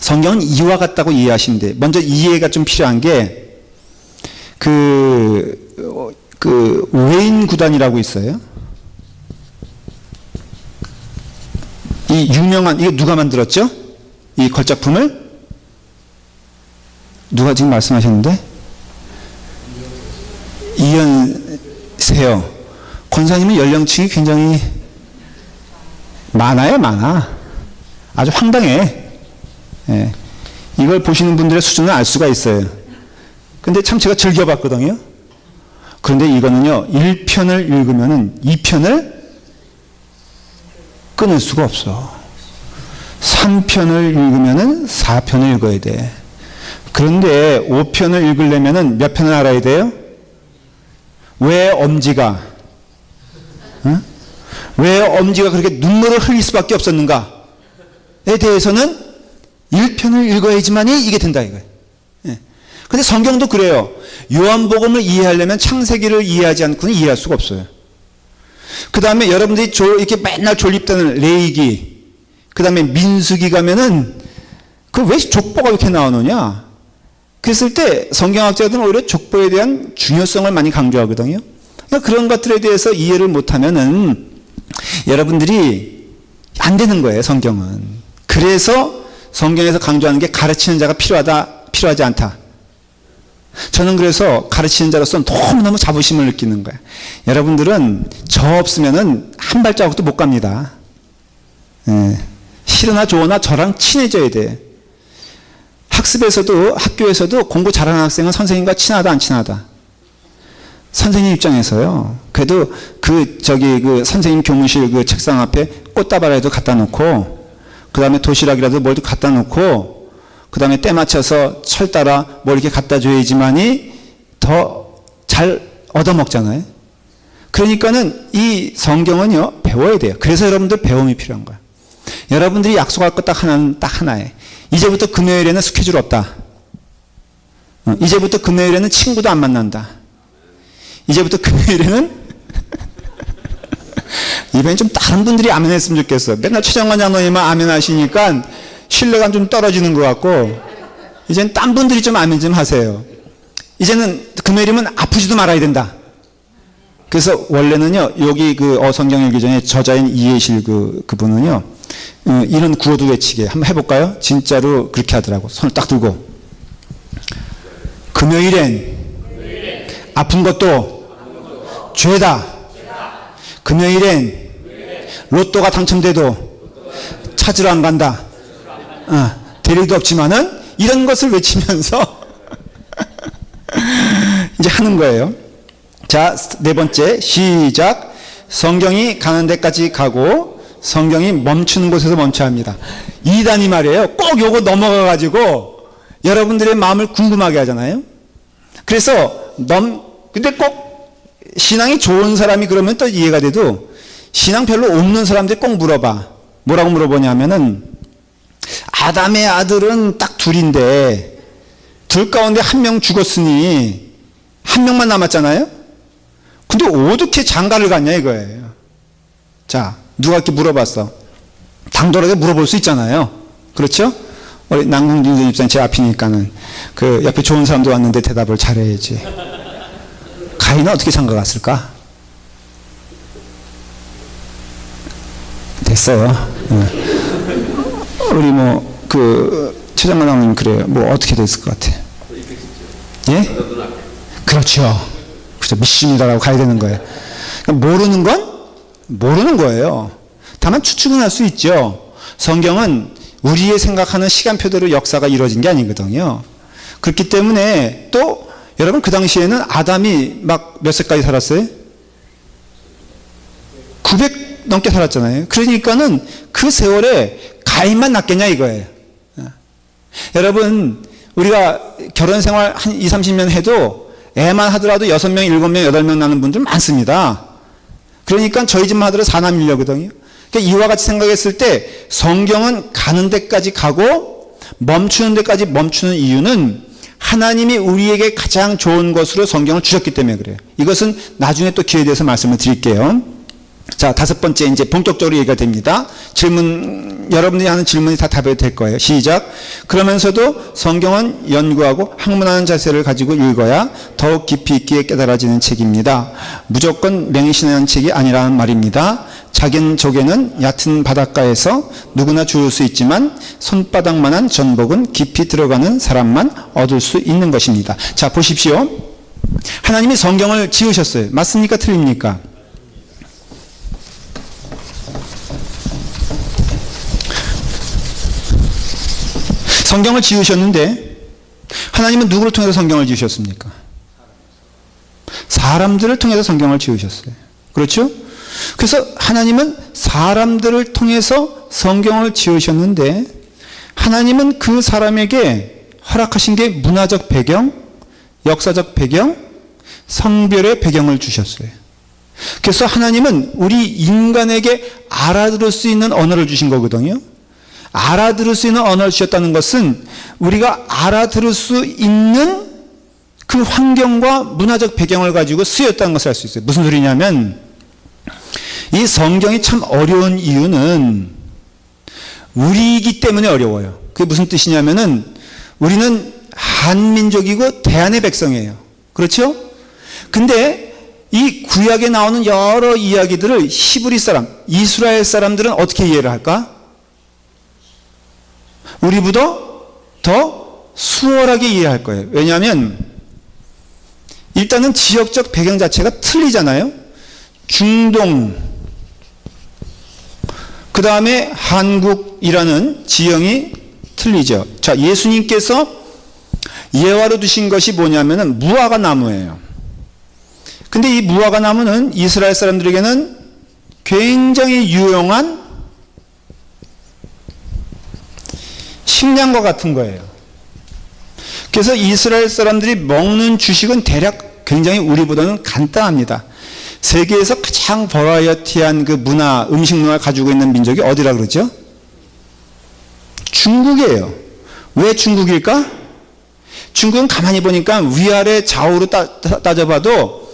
성경은 이와 같다고 이해하시면 돼요. 먼저 이해가 좀 필요한 게 웨인 구단이라고 있어요. 이 유명한, 이게 누가 만들었죠? 이 걸작품을? 누가 지금 말씀하셨는데? 이현세요. 권사님은 연령층이 굉장히 많아요, 많아. 아주 황당해. 예. 이걸 보시는 분들의 수준을 알 수가 있어요. 근데 참 제가 즐겨봤거든요. 그런데 이거는요, 1편을 읽으면은 2편을 끊을 수가 없어. 3편을 읽으면은 4편을 읽어야 돼. 그런데 5편을 읽으려면은 몇 편을 알아야 돼요? 왜 엄지가 그렇게 눈물을 흘릴 수밖에 없었는가에 대해서는 1편을 읽어야지만이 이게 된다 이거예요. 근데 성경도 그래요. 요한복음을 이해하려면 창세기를 이해하지 않고는 이해할 수가 없어요. 그 다음에 여러분들이 이렇게 맨날 졸립다는 레위기, 그 다음에 민수기 가면은 그 왜 족보가 이렇게 나오느냐? 그랬을 때 성경학자들은 오히려 족보에 대한 중요성을 많이 강조하거든요. 그러니까 그런 것들에 대해서 이해를 못하면은 여러분들이 안 되는 거예요, 성경은. 그래서 성경에서 강조하는 게 가르치는 자가 필요하지 않다. 저는 그래서 가르치는 자로서 너무너무 자부심을 느끼는 거예요. 여러분들은 저 없으면은 한 발자국도 못 갑니다. 싫으나 좋으나 저랑 친해져야 돼. 학습에서도 학교에서도 공부 잘하는 학생은 선생님과 친하다 안 친하다. 선생님 입장에서요. 그래도 그 선생님 교무실 그 책상 앞에 꽃다발이라도 갖다 놓고 그 다음에 도시락이라도 뭘 갖다 놓고 그 다음에 때 맞춰서 철 따라 뭘 이렇게 갖다 줘야지만이 더 잘 얻어먹잖아요. 그러니까는 이 성경은요, 배워야 돼요. 그래서 여러분들 배움이 필요한 거예요. 여러분들이 약속할 것 딱 하나에. 이제부터 금요일에는 스케줄 없다. 이제부터 금요일에는 친구도 안 만난다. 이제부터 금요일에는 이번엔 좀 다른 분들이 아멘 했으면 좋겠어. 맨날 최정관 장로님만 아멘 하시니까 신뢰감 좀 떨어지는 것 같고, 이제는 딴 분들이 좀 아멘 좀 하세요. 이제는 금요일이면 아프지도 말아야 된다. 그래서 원래는요, 여기 성경 읽기 전에 저자인 이해실 그분은요, 이런 구호도 외치게 한번 해볼까요? 진짜로 그렇게 하더라고. 손을 딱 들고. 금요일엔 아픈 것도 죄다. 금요일엔 로또가 당첨돼도 찾으러 안 간다. 될 일도 없지만은 이런 것을 외치면서 이제 하는 거예요. 자, 네 번째 시작. 성경이 가는 데까지 가고 성경이 멈추는 곳에서 멈춰야 합니다. 이단이 말이에요. 꼭 요거 넘어가 가지고 여러분들의 마음을 궁금하게 하잖아요. 그래서 근데 꼭 신앙이 좋은 사람이 그러면 또 이해가 돼도 신앙 별로 없는 사람들이 꼭 물어봐. 뭐라고 물어보냐면은 아담의 아들은 딱 둘인데 둘 가운데 한 명 죽었으니 한 명만 남았잖아요. 근데 어떻게 장가를 갔냐 이거예요. 자, 누가 이렇게 물어봤어? 당돌하게 물어볼 수 있잖아요. 그렇죠? 우리 남궁진 집사님 제 앞이니까는 그 옆에 좋은 사람도 왔는데 대답을 잘해야지. 가인은 어떻게 장가 갔을까? 됐어요. 우리 최장관 장님 그래요. 어떻게 됐을 것 같아? 예? 그렇죠. 믿습니다라고 가야 되는 거예요. 모르는 건 모르는 거예요. 다만 추측은 할 수 있죠. 성경은 우리의 생각하는 시간표대로 역사가 이루어진 게 아니거든요. 그렇기 때문에 또 여러분, 그 당시에는 아담이 막 몇 세까지 살았어요? 900 넘게 살았잖아요. 그러니까는 그 세월에 가인만 낫겠냐 이거예요. 여러분, 우리가 결혼 생활 한 20, 30년 해도 애만 하더라도 6명, 7명, 8명 나는 분들 많습니다. 그러니까 저희 집만 하더라도 4남 1녀거든요. 그러니까 이와 같이 생각했을 때 성경은 가는 데까지 가고 멈추는 데까지 멈추는 이유는 하나님이 우리에게 가장 좋은 것으로 성경을 주셨기 때문에 그래요. 이것은 나중에 또 기회에 대해서 말씀을 드릴게요. 자, 5번째 이제 본격적으로 얘기가 됩니다. 질문, 여러분들이 하는 질문이 다 답이 될 거예요. 시작. 그러면서도 성경은 연구하고 학문하는 자세를 가지고 읽어야 더욱 깊이 있게 깨달아지는 책입니다. 무조건 맹신하는 책이 아니라는 말입니다. 작은 조개는 얕은 바닷가에서 누구나 주울 수 있지만 손바닥만한 전복은 깊이 들어가는 사람만 얻을 수 있는 것입니다. 자, 보십시오. 하나님이 성경을 지으셨어요. 맞습니까? 틀립니까? 성경을 지으셨는데 하나님은 누구를 통해서 성경을 지으셨습니까? 사람들을 통해서 성경을 지으셨어요. 그렇죠? 그래서 하나님은 사람들을 통해서 성경을 지으셨는데 하나님은 그 사람에게 허락하신 게 문화적 배경, 역사적 배경, 성별의 배경을 주셨어요. 그래서 하나님은 우리 인간에게 알아들을 수 있는 언어를 주신 거거든요. 알아들을 수 있는 언어를 주셨다는 것은 우리가 알아들을 수 있는 그 환경과 문화적 배경을 가지고 쓰였다는 것을 알 수 있어요. 무슨 소리냐면 이 성경이 참 어려운 이유는 우리이기 때문에 어려워요. 그게 무슨 뜻이냐면은 우리는 한민족이고 대한의 백성이에요. 그렇죠? 근데 이 구약에 나오는 여러 이야기들을 히브리 사람, 이스라엘 사람들은 어떻게 이해를 할까? 우리보다 더 수월하게 이해할 거예요. 왜냐하면 일단은 지역적 배경 자체가 틀리잖아요. 중동, 그 다음에 한국이라는 지형이 틀리죠. 자, 예수님께서 예화로 두신 것이 뭐냐면은 무화과 나무예요. 근데 이 무화과 나무는 이스라엘 사람들에게는 굉장히 유용한 식량과 같은 거예요. 그래서 이스라엘 사람들이 먹는 주식은 대략 굉장히 우리보다는 간단합니다. 세계에서 가장 버라이어티한 그 문화, 음식 문화를 가지고 있는 민족이 어디라 그러죠? 중국이에요. 왜 중국일까? 중국은 가만히 보니까 위아래 좌우로 따져봐도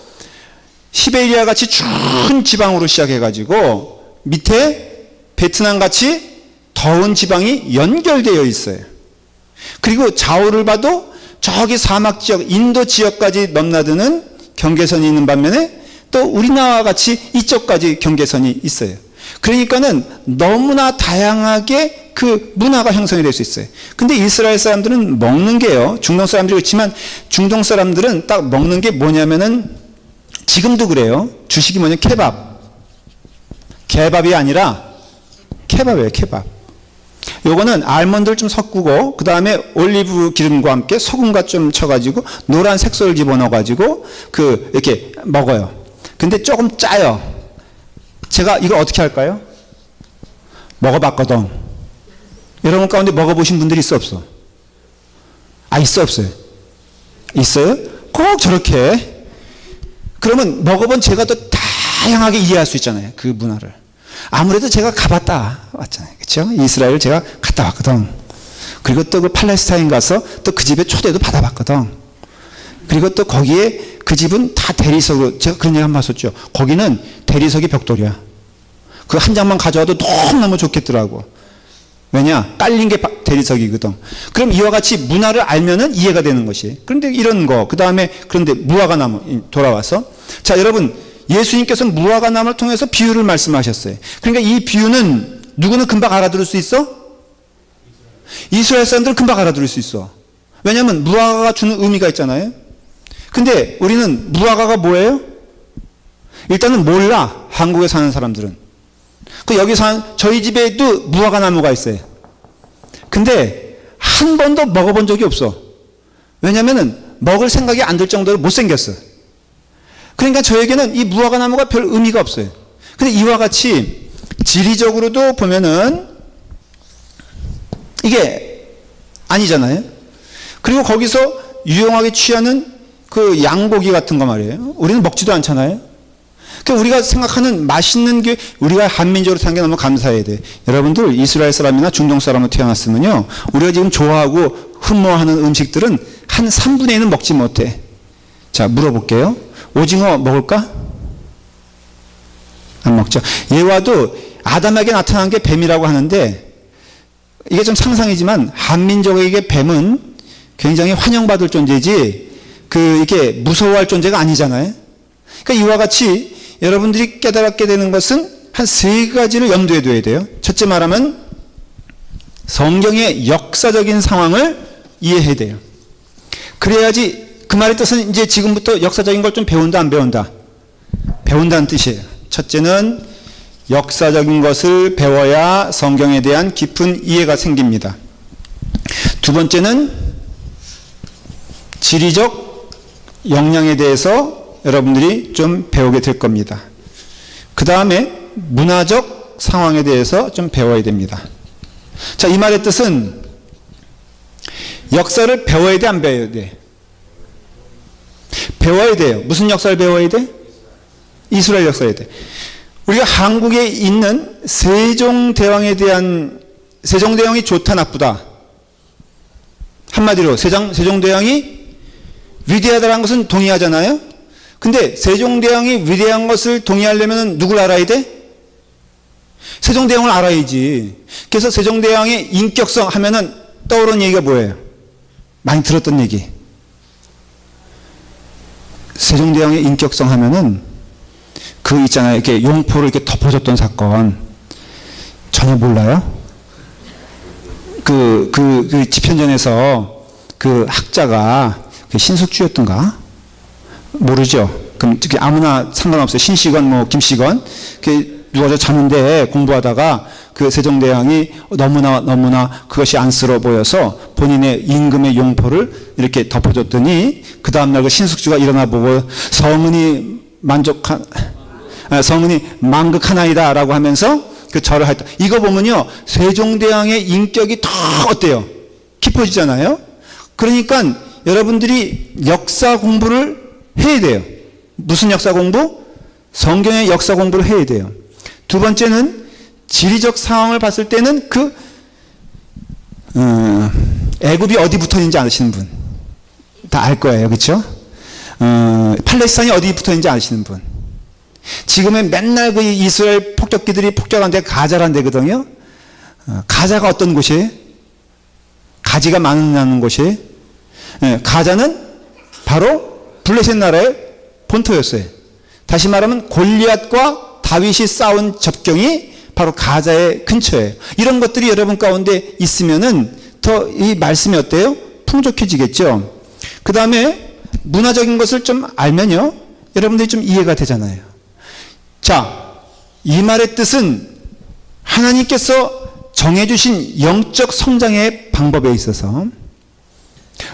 시베리아 같이 추운 지방으로 시작해가지고 밑에 베트남 같이 더운 지방이 연결되어 있어요. 그리고 좌우를 봐도 저기 사막 지역, 인도 지역까지 넘나드는 경계선이 있는 반면에 또 우리나라와 같이 이쪽까지 경계선이 있어요. 그러니까는 너무나 다양하게 그 문화가 형성이 될 수 있어요. 근데 이스라엘 사람들은 먹는 게요, 중동 사람들이 그렇지만 중동 사람들은 딱 먹는 게 뭐냐면은 지금도 그래요. 주식이 뭐냐면 케밥. 개밥이 아니라 케밥이에요, 케밥. 요거는 알몬드를 좀 섞고 그 다음에 올리브 기름과 함께 소금과 좀 쳐가지고 노란 색소를 집어넣어가지고 그 이렇게 먹어요. 근데 조금 짜요. 제가 이거 어떻게 할까요? 먹어봤거든. 여러분 가운데 먹어보신 분들이 있어 없어? 아, 있어 없어요? 있어요? 꼭 저렇게. 그러면 먹어본 제가 더 다양하게 이해할 수 있잖아요, 그 문화를. 아무래도 제가 가봤다 왔잖아요. 그렇죠? 이스라엘 제가 갔다 왔거든. 그리고 또 그 팔레스타인 가서 또 그 집에 초대도 받아봤거든. 그리고 또 거기에 그 집은 다 대리석으로, 제가 그런 얘기 한번 했었죠. 거기는 대리석이 벽돌이야. 그 한 장만 가져와도 너무너무 좋겠더라고. 왜냐? 깔린 게 대리석이거든. 그럼 이와 같이 문화를 알면은 이해가 되는 것이. 그런데 이런 거, 그 다음에 그런데 무화과 나무 돌아와서. 자, 여러분, 예수님께서 무화과 나무를 통해서 비유를 말씀하셨어요. 그러니까 이 비유는 누구는 금방 알아들을 수 있어? 이스라엘 사람들은 금방 알아들을 수 있어. 왜냐하면 무화과가 주는 의미가 있잖아요. 근데 우리는 무화과가 뭐예요? 일단은 몰라, 한국에 사는 사람들은. 그 여기 사는 저희 집에도 무화과 나무가 있어요. 근데 한 번도 먹어본 적이 없어. 왜냐하면은 먹을 생각이 안 들 정도로 못생겼어. 그러니까 저에게는 이 무화과 나무가 별 의미가 없어요. 근데 이와 같이 지리적으로도 보면은 이게 아니잖아요. 그리고 거기서 유용하게 취하는 그 양고기 같은 거 말이에요. 우리는 먹지도 않잖아요. 그러니까 우리가 생각하는 맛있는 게 우리가 한민족으로 사는 게 너무 감사해야 돼. 여러분들 이스라엘 사람이나 중동 사람으로 태어났으면요. 우리가 지금 좋아하고 흠모하는 음식들은 한 3분의 1은 먹지 못해. 자, 물어볼게요. 오징어 먹을까? 안 먹죠. 예와도 아담에게 나타난 게 뱀이라고 하는데 이게 좀 상상이지만 한민족에게 뱀은 굉장히 환영받을 존재지 이게 무서워할 존재가 아니잖아요. 그러니까 이와 같이 여러분들이 깨달게 되는 것은 한 3가지를 염두에 둬야 돼요. 첫째 말하면 성경의 역사적인 상황을 이해해야 돼요. 그래야지 그 말의 뜻은 이제 지금부터 역사적인 걸 좀 배운다 안 배운다? 배운다는 뜻이에요. 첫째는 역사적인 것을 배워야 성경에 대한 깊은 이해가 생깁니다. 두 번째는 지리적 역량에 대해서 여러분들이 좀 배우게 될 겁니다. 그 다음에 문화적 상황에 대해서 좀 배워야 됩니다. 자, 이 말의 뜻은 역사를 배워야 돼, 안 배워야 돼? 배워야 돼요. 무슨 역사를 배워야 돼? 이스라엘 역사에 돼. 우리가 한국에 있는 세종대왕에 대한, 세종대왕이 좋다 나쁘다? 한마디로 세종대왕이 위대하다는 것은 동의하잖아요. 근데 세종대왕이 위대한 것을 동의하려면 누굴 알아야 돼? 세종대왕을 알아야지. 그래서 세종대왕의 인격성 하면은 떠오르는 얘기가 뭐예요? 많이 들었던 얘기. 세종대왕의 인격성 하면은 있잖아요. 이렇게 용포를 이렇게 덮어줬던 사건. 전혀 몰라요? 집현전에서 학자가 신숙주였던가? 모르죠? 그럼 아무나 상관없어요. 신시건, 김시건. 누워서 자는데 공부하다가 세종대왕이 너무나 그것이 안쓰러워 보여서 본인의 임금의 용포를 이렇게 덮어줬더니 그 다음날 신숙주가 일어나 보고 성은이 만극하나이다 라고 하면서 절을 했다. 이거 보면요. 세종대왕의 인격이 더 어때요? 깊어지잖아요. 그러니까 여러분들이 역사 공부를 해야 돼요. 무슨 역사 공부? 성경의 역사 공부를 해야 돼요. 두 번째는 지리적 상황을 봤을 때는 애굽이 어디 붙어 있는지 아시는 분? 다 알 거예요. 그렇죠? 팔레스타인이 어디 붙어 있는지 아시는 분? 지금은 맨날 이스라엘 폭격기들이 폭격한 데가 가자란 데거든요. 가자가 어떤 곳이에요? 가지가 많은 곳이에요. 가자는 바로 블레셋 나라의 본토였어요. 다시 말하면 골리앗과 다윗이 싸운 접경이 바로 가자의 근처예요. 이런 것들이 여러분 가운데 있으면은 더 이 말씀이 어때요? 풍족해지겠죠. 그 다음에 문화적인 것을 좀 알면요, 여러분들이 좀 이해가 되잖아요. 자, 이 말의 뜻은 하나님께서 정해주신 영적 성장의 방법에 있어서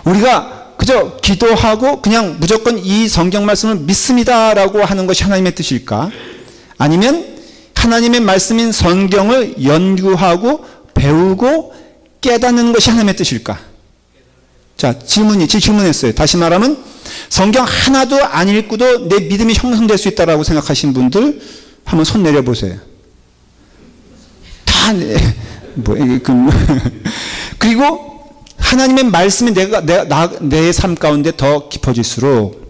우리가 그저 기도하고 그냥 무조건 이 성경 말씀을 믿습니다라고 하는 것이 하나님의 뜻일까? 아니면 하나님의 말씀인 성경을 연구하고 배우고 깨닫는 것이 하나님의 뜻일까? 자, 질문했어요. 다시 말하면 성경 하나도 안 읽고도 내 믿음이 형성될 수 있다라고 생각하시는 분들 한번 손 내려보세요. 다 그리고 하나님의 말씀이 내 삶 가운데 더 깊어질수록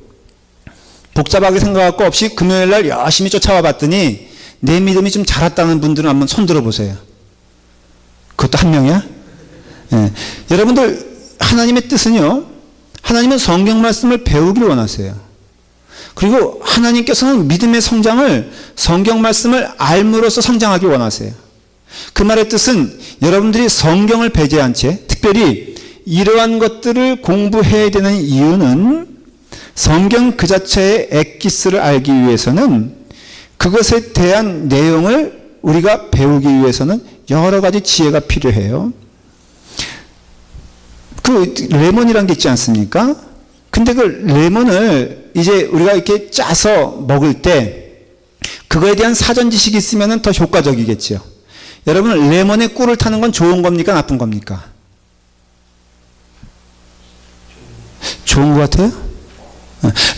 복잡하게 생각할 거 없이 금요일날 열심히 쫓아와 봤더니 내 믿음이 좀 자랐다는 분들은 한번 손 들어보세요. 그것도 한 명이야? 네. 여러분들 하나님의 뜻은요, 하나님은 성경 말씀을 배우기를 원하세요. 그리고 하나님께서는 믿음의 성장을 성경 말씀을 알므로써 성장하길 원하세요. 그 말의 뜻은 여러분들이 성경을 배제한 채 특별히 이러한 것들을 공부해야 되는 이유는 성경 그 자체의 엑기스를 알기 위해서는 그것에 대한 내용을 우리가 배우기 위해서는 여러 가지 지혜가 필요해요. 레몬이란 게 있지 않습니까? 근데 그 레몬을 이제 우리가 이렇게 짜서 먹을 때 그거에 대한 사전 지식이 있으면 더 효과적이겠죠. 여러분, 레몬에 꿀을 타는 건 좋은 겁니까? 나쁜 겁니까? 좋은 것 같아요?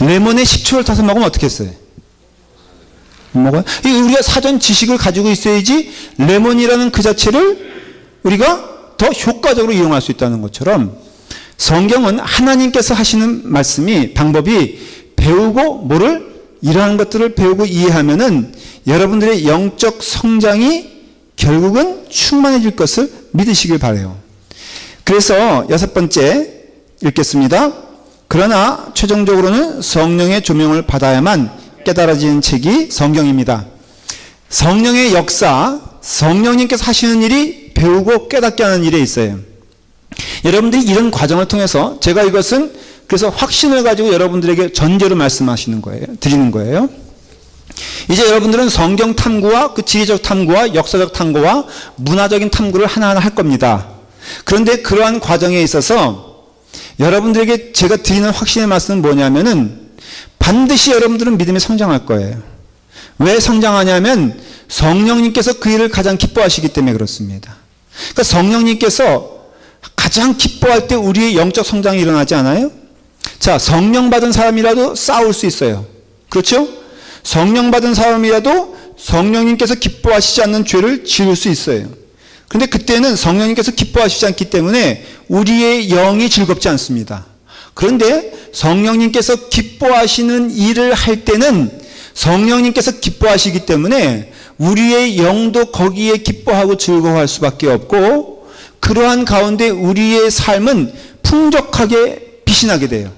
레몬에 식초를 타서 먹으면 어떻겠어요? 먹어요? 우리가 사전 지식을 가지고 있어야지 레몬이라는 그 자체를 우리가 더 효과적으로 이용할 수 있다는 것처럼 성경은 하나님께서 하시는 말씀이 방법이 배우고 뭐를 이러한 것들을 배우고 이해하면은 여러분들의 영적 성장이 결국은 충만해질 것을 믿으시길 바라요. 그래서 6번째 읽겠습니다. 그러나 최종적으로는 성령의 조명을 받아야만 깨달아지는 책이 성경입니다. 성령의 역사, 성령님께서 하시는 일이 배우고 깨닫게 하는 일에 있어요. 여러분들이 이런 과정을 통해서 제가 이것은 그래서 확신을 가지고 여러분들에게 전제로 말씀하시는 거예요. 드리는 거예요. 이제 여러분들은 성경 탐구와 그 지리적 탐구와 역사적 탐구와 문화적인 탐구를 하나하나 할 겁니다. 그런데 그러한 과정에 있어서 여러분들에게 제가 드리는 확신의 말씀은 뭐냐면은 반드시 여러분들은 믿음이 성장할 거예요. 왜 성장하냐면 성령님께서 그 일을 가장 기뻐하시기 때문에 그렇습니다. 그러니까 성령님께서 가장 기뻐할 때 우리의 영적 성장이 일어나지 않아요? 자, 성령 받은 사람이라도 싸울 수 있어요. 그렇죠? 성령 받은 사람이라도 성령님께서 기뻐하시지 않는 죄를 지을 수 있어요. 그런데 그때는 성령님께서 기뻐하시지 않기 때문에 우리의 영이 즐겁지 않습니다. 그런데 성령님께서 기뻐하시는 일을 할 때는 성령님께서 기뻐하시기 때문에 우리의 영도 거기에 기뻐하고 즐거워할 수밖에 없고 그러한 가운데 우리의 삶은 풍족하게 빛이 나게 돼요.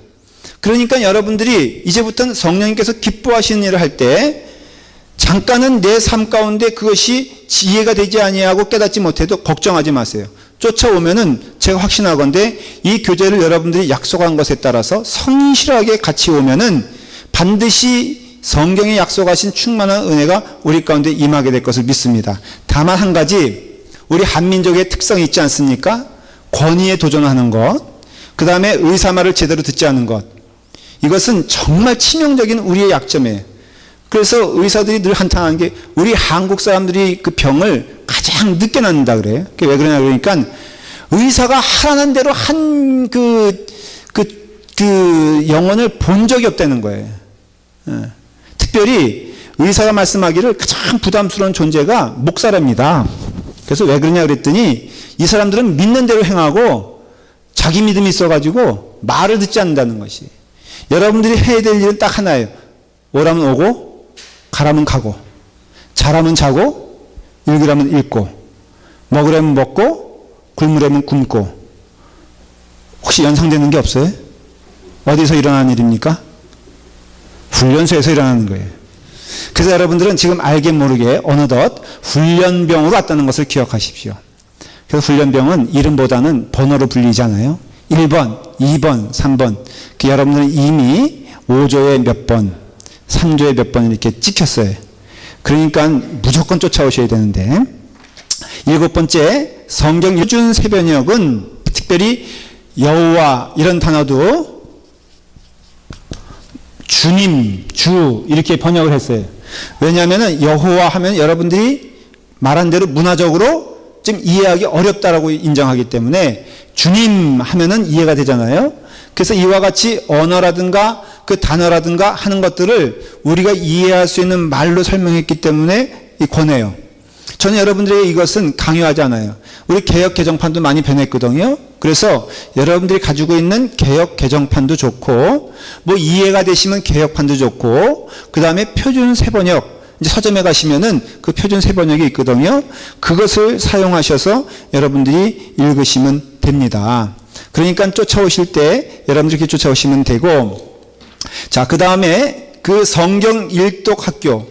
그러니까 여러분들이 이제부터는 성령님께서 기뻐하시는 일을 할 때 잠깐은 내 삶 가운데 그것이 이해가 되지 아니하고 깨닫지 못해도 걱정하지 마세요. 쫓아오면은 제가 확신하건대 이 교제를 여러분들이 약속한 것에 따라서 성실하게 같이 오면은 반드시 성경에 약속하신 충만한 은혜가 우리 가운데 임하게 될 것을 믿습니다. 다만 한 가지 우리 한민족의 특성이 있지 않습니까? 권위에 도전하는 것, 그 다음에 의사 말을 제대로 듣지 않는 것, 이것은 정말 치명적인 우리의 약점이에요. 그래서 의사들이 늘 한탄하는 게 우리 한국 사람들이 그 병을 가장 늦게 낫는다 그래요. 그게 왜 그러냐 그러니까 의사가 하라는 대로 한 영혼을 본 적이 없다는 거예요. 특별히 의사가 말씀하기를 가장 부담스러운 존재가 목사랍니다. 그래서 왜 그러냐 그랬더니 이 사람들은 믿는 대로 행하고 자기 믿음이 있어가지고 말을 듣지 않는다는 것이. 여러분들이 해야 될 일은 딱 하나예요. 오라면 오고 가라면 가고 자라면 자고 읽으라면 읽고 먹으라면 먹고 굶으라면 굶고. 혹시 연상되는 게 없어요? 어디서 일어나는 일입니까? 훈련소에서 일어나는 거예요. 그래서 여러분들은 지금 알게 모르게 어느덧 훈련병으로 왔다는 것을 기억하십시오. 그래서 훈련병은 이름보다는 번호로 불리잖아요. 1번, 2번, 3번. 그 여러분들은 이미 5조에 몇 번, 3조에 몇 번 이렇게 찍혔어요. 그러니까 무조건 쫓아오셔야 되는데 7번째 성경 표준 세번역은 특별히 여호와 이런 단어도 주님, 주 이렇게 번역을 했어요. 왜냐하면 여호와 하면 여러분들이 말한 대로 문화적으로 좀 이해하기 어렵다라고 인정하기 때문에 주님 하면은 이해가 되잖아요. 그래서 이와 같이 언어라든가 그 단어라든가 하는 것들을 우리가 이해할 수 있는 말로 설명했기 때문에 권해요. 저는 여러분들에게 이것은 강요하지 않아요. 우리 개역 개정판도 많이 변했거든요. 그래서 여러분들이 가지고 있는 개역 개정판도 좋고 뭐 이해가 되시면 개역판도 좋고 그 다음에 표준 세번역 이제 서점에 가시면은 그 표준 세번역이 있거든요. 그것을 사용하셔서 여러분들이 읽으시면 됩니다. 그러니까 쫓아오실 때 여러분들이 이렇게 쫓아오시면 되고 자, 그 다음에 그 성경 일독 학교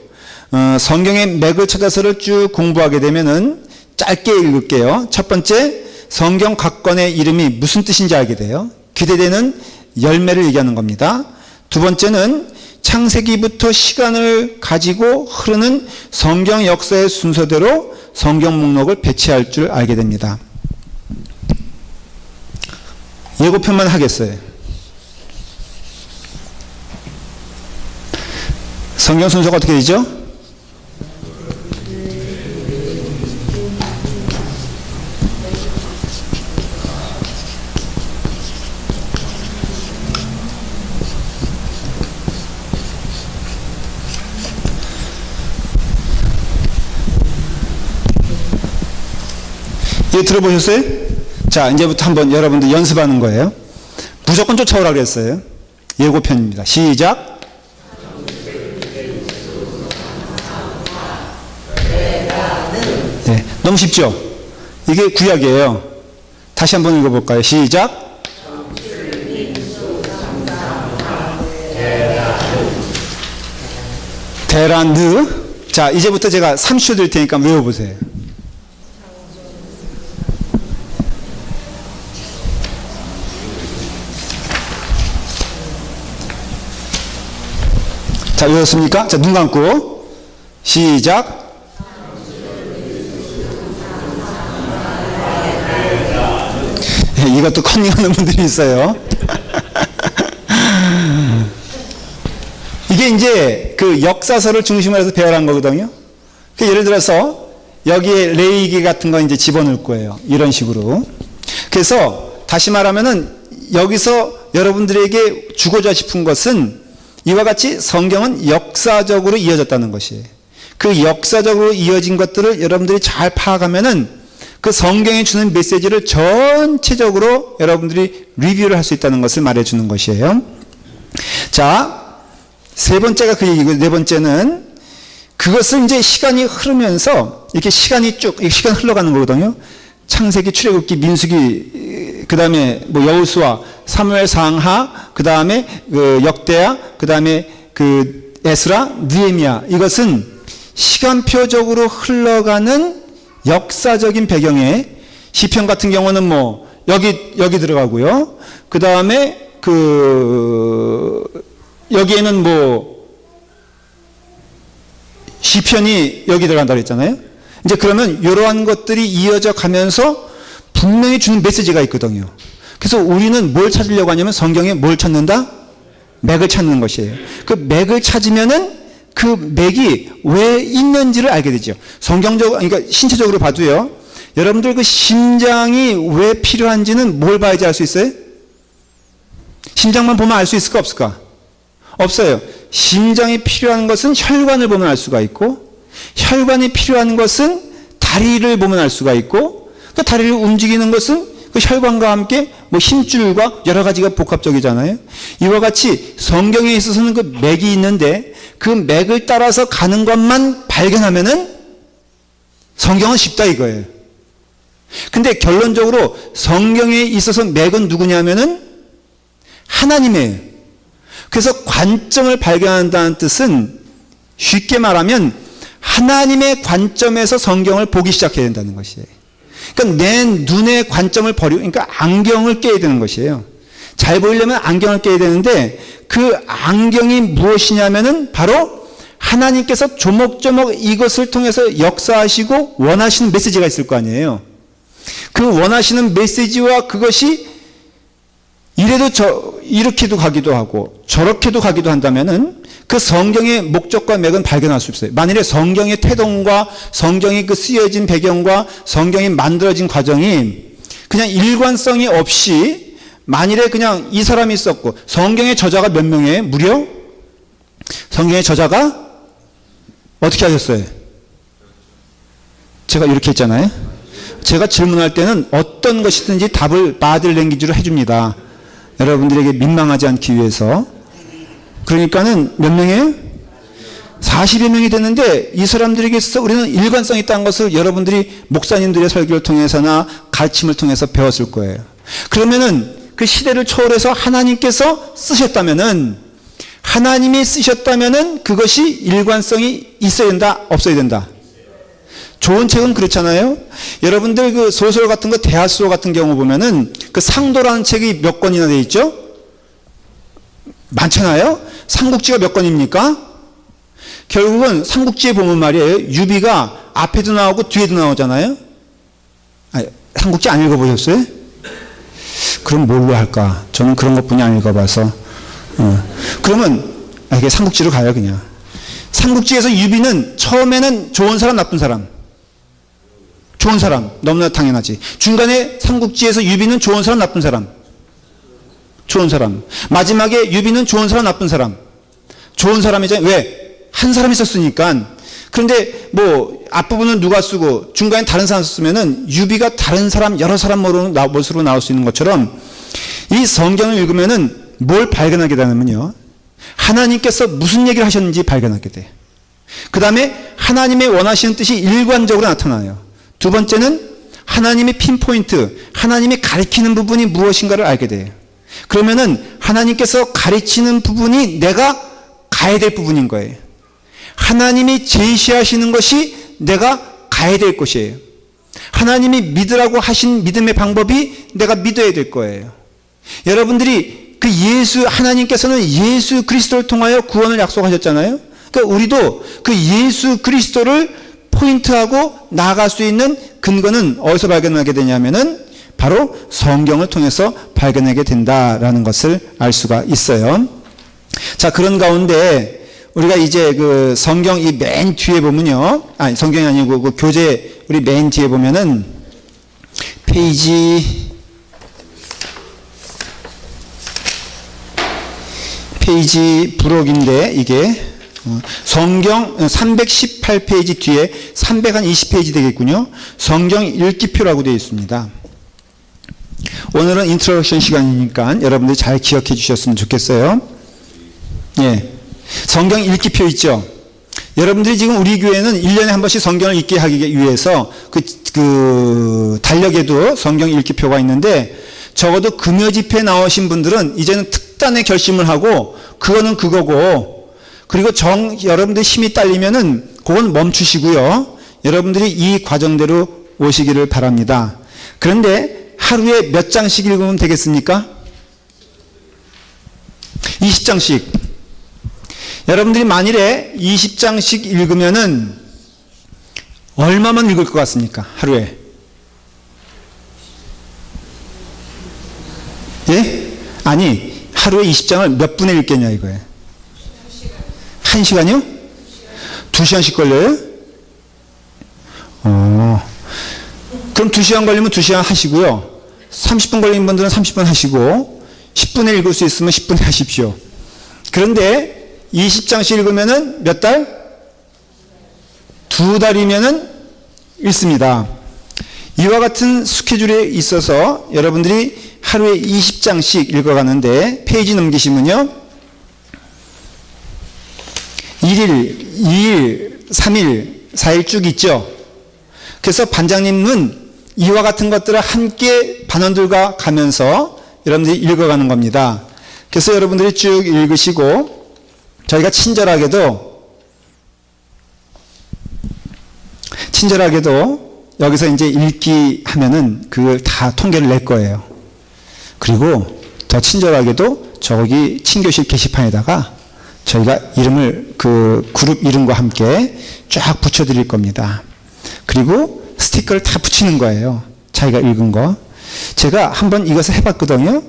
성경의 맥을 찾아서를 쭉 공부하게 되면은 짧게 읽을게요. 첫 번째, 성경 각 권의 이름이 무슨 뜻인지 알게 돼요. 기대되는 열매를 얘기하는 겁니다. 두 번째는 창세기부터 시간을 가지고 흐르는 성경 역사의 순서대로 성경 목록을 배치할 줄 알게 됩니다. 예고편만 하겠어요. 성경 순서가 어떻게 되죠? 예, 들어보셨어요? 자, 이제부터 한번 여러분들 연습하는 거예요. 무조건 쫓아오라 그랬어요. 예고편입니다. 시작. 네, 너무 쉽죠? 이게 구약이에요. 다시 한번 읽어볼까요? 시작. 대란드. 자, 이제부터 제가 30초 드릴 테니까 외워보세요. 자, 외웠습니까? 자, 눈 감고 시작. 네, 이것도 컨닝하는 분들이 있어요. 이게 이제 그 역사서를 중심으로 해서 배열한 거거든요. 그 예를 들어서 여기에 레이기 같은 거 이제 집어넣을 거예요. 이런 식으로. 그래서 다시 말하면은 여기서 여러분들에게 주고자 싶은 것은 이와 같이 성경은 역사적으로 이어졌다는 것이에요. 그 역사적으로 이어진 것들을 여러분들이 잘 파악하면은 그 성경이 주는 메시지를 전체적으로 여러분들이 리뷰를 할 수 있다는 것을 말해주는 것이에요. 자, 세 번째가 그 얘기고, 네 번째는 그것을 이제 시간이 흐르면서 이렇게 시간이 쭉 시간 흘러가는 거거든요. 창세기, 출애굽기, 민수기, 그 다음에 뭐 여호수아, 사무엘 상하, 그 다음에 그 역대하, 그 다음에 그 에스라, 느헤미야. 이것은 시간표적으로 흘러가는 역사적인 배경에 시편 같은 경우는 뭐 여기 들어가고요. 그 다음에 여기에는 뭐 시편이 여기 들어간다고 했잖아요. 이제 그러면 이러한 것들이 이어져 가면서 분명히 주는 메시지가 있거든요. 그래서 우리는 뭘 찾으려고 하냐면 성경에 뭘 찾는다? 맥을 찾는 것이에요. 그 맥을 찾으면은 그 맥이 왜 있는지를 알게 되죠. 성경적으로, 그러니까 신체적으로 봐도요. 여러분들 그 심장이 왜 필요한지는 뭘 봐야지 알 수 있어요? 심장만 보면 알 수 있을까 없을까? 없어요. 심장이 필요한 것은 혈관을 보면 알 수가 있고, 혈관이 필요한 것은 다리를 보면 알 수가 있고, 그 다리를 움직이는 것은 그 혈관과 함께 뭐 힘줄과 여러 가지가 복합적이잖아요. 이와 같이 성경에 있어서는 그 맥이 있는데 그 맥을 따라서 가는 것만 발견하면은 성경은 쉽다 이거예요. 근데 결론적으로 성경에 있어서 맥은 누구냐면은 하나님이에요. 그래서 관점을 발견한다는 뜻은 쉽게 말하면 하나님의 관점에서 성경을 보기 시작해야 된다는 것이에요. 그러니까 내 눈의 관점을 버리고, 그러니까 안경을 껴야 되는 것이에요. 잘 보이려면 안경을 껴야 되는데 그 안경이 무엇이냐면은 바로 하나님께서 조목조목 이것을 통해서 역사하시고 원하시는 메시지가 있을 거 아니에요. 그 원하시는 메시지와 그것이 이렇게도 가기도 하고 저렇게도 가기도 한다면은 그 성경의 목적과 맥은 발견할 수 있어요. 만일에 성경의 태동과 성경의 그 쓰여진 배경과 성경이 만들어진 과정이 그냥 일관성이 없이 만일에 그냥 이 사람이 있었고 성경의 저자가 몇 명이에요? 무려? 성경의 저자가 어떻게 하셨어요? 제가 이렇게 했잖아요. 제가 질문할 때는 어떤 것이든지 답을 바디 랭귀지로 해줍니다. 여러분들에게 민망하지 않기 위해서. 그러니까는 몇 명이에요? 40여 명이 됐는데 이 사람들에게 있어서 우리는 일관성이 있다는 것을 여러분들이 목사님들의 설교를 통해서나 가르침을 통해서 배웠을 거예요. 그러면은 그 시대를 초월해서 하나님께서 쓰셨다면은 하나님이 쓰셨다면은 그것이 일관성이 있어야 된다, 없어야 된다. 좋은 책은 그렇잖아요. 여러분들 그 소설 같은 거 대하수로 같은 경우 보면은 그 상도라는 책이 몇 권이나 돼 있죠? 많잖아요. 삼국지가 몇 권입니까? 결국은 삼국지에 보면 말이에요. 유비가 앞에도 나오고 뒤에도 나오잖아요. 아니, 삼국지 안 읽어보셨어요? 그럼 뭘로 할까? 저는 그런 것뿐이 안 읽어봐서. 그러면 이게 삼국지로 가요 그냥. 삼국지에서 유비는 처음에는 좋은 사람, 나쁜 사람? 좋은 사람. 너무나 당연하지. 중간에 삼국지에서 유비는 좋은 사람, 나쁜 사람? 좋은 사람. 마지막에 유비는 좋은 사람, 나쁜 사람? 좋은 사람이잖아요. 왜? 한 사람 있었으니까. 그런데 뭐 앞부분은 누가 쓰고 중간에 다른 사람 썼으면은 유비가 다른 사람, 여러 사람 모습으로 나올 수 있는 것처럼 이 성경을 읽으면은 뭘 발견하게 되냐면요. 하나님께서 무슨 얘기를 하셨는지 발견하게 돼. 그 다음에 하나님의 원하시는 뜻이 일관적으로 나타나요. 두 번째는 하나님의 핀포인트, 하나님이 가리키는 부분이 무엇인가를 알게 돼요. 그러면은 하나님께서 가르치는 부분이 내가 가야 될 부분인 거예요. 하나님이 제시하시는 것이 내가 가야 될 것이에요. 하나님이 믿으라고 하신 믿음의 방법이 내가 믿어야 될 거예요. 여러분들이 그 하나님께서는 예수 그리스도를 통하여 구원을 약속하셨잖아요. 그러니까 우리도 그 예수 그리스도를 포인트하고 나아갈 수 있는 근거는 어디서 발견하게 되냐면은 바로 성경을 통해서 발견하게 된다라는 것을 알 수가 있어요. 자, 그런 가운데 우리가 이제 그 성경 이 맨 뒤에 보면요. 아니, 성경이 아니고 그 교재 우리 맨 뒤에 보면은 페이지 부록인데 이게 성경 318페이지 뒤에 320페이지 되겠군요. 성경 읽기표라고 되어 있습니다. 오늘은 인트로덕션 시간이니까 여러분들이 잘 기억해 주셨으면 좋겠어요. 예. 성경 읽기표 있죠? 여러분들이 지금 우리 교회는 1년에 한 번씩 성경을 읽게 하기 위해서 그 달력에도 성경 읽기표가 있는데 적어도 금요 집회에 나오신 분들은 이제는 특단의 결심을 하고 그거는 그거고 그리고 여러분들이 힘이 딸리면은 그건 멈추시고요. 여러분들이 이 과정대로 오시기를 바랍니다. 그런데 하루에 몇 장씩 읽으면 되겠습니까? 20장씩. 여러분들이 만일에 20장씩 읽으면은 얼마만 읽을 것 같습니까? 하루에. 예? 아니, 하루에 20장을 몇 분에 읽겠냐 이거예요. 1시간이요? 2시간씩 걸려요? 그럼 2시간 걸리면 2시간 하시고요. 30분 걸리는 분들은 30분 하시고 10분에 읽을 수 있으면 10분에 하십시오. 그런데 20장씩 읽으면은 몇 달? 2달이면은 읽습니다. 이와 같은 스케줄에 있어서 여러분들이 하루에 20장씩 읽어가는데 페이지 넘기시면요. 1일, 2일, 3일, 4일 쭉 있죠. 그래서 반장님은 이와 같은 것들을 함께 반원들과 가면서 여러분들이 읽어가는 겁니다. 그래서 여러분들이 쭉 읽으시고 저희가 친절하게도 여기서 이제 읽기 하면은 그걸 다 통계를 낼 거예요. 그리고 더 친절하게도 저기 친교실 게시판에다가 저희가 이름을 그 그룹 이름과 함께 쫙 붙여드릴 겁니다. 그리고 스티커를 다 붙이는 거예요. 자기가 읽은 거. 제가 한번 이것을 해봤거든요.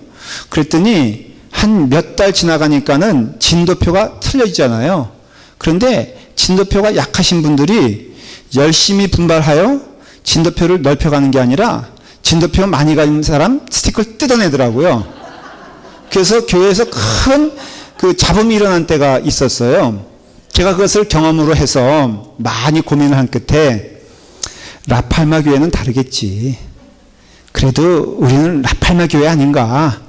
그랬더니 한 몇 달 지나가니까는 진도표가 틀려지잖아요. 그런데 진도표가 약하신 분들이 열심히 분발하여 진도표를 넓혀가는 게 아니라 진도표 많이 가진 사람 스티커를 뜯어내더라고요. 그래서 교회에서 큰 그 잡음이 일어난 때가 있었어요. 제가 그것을 경험으로 해서 많이 고민을 한 끝에 라팔마 교회는 다르겠지. 그래도 우리는 라팔마 교회 아닌가.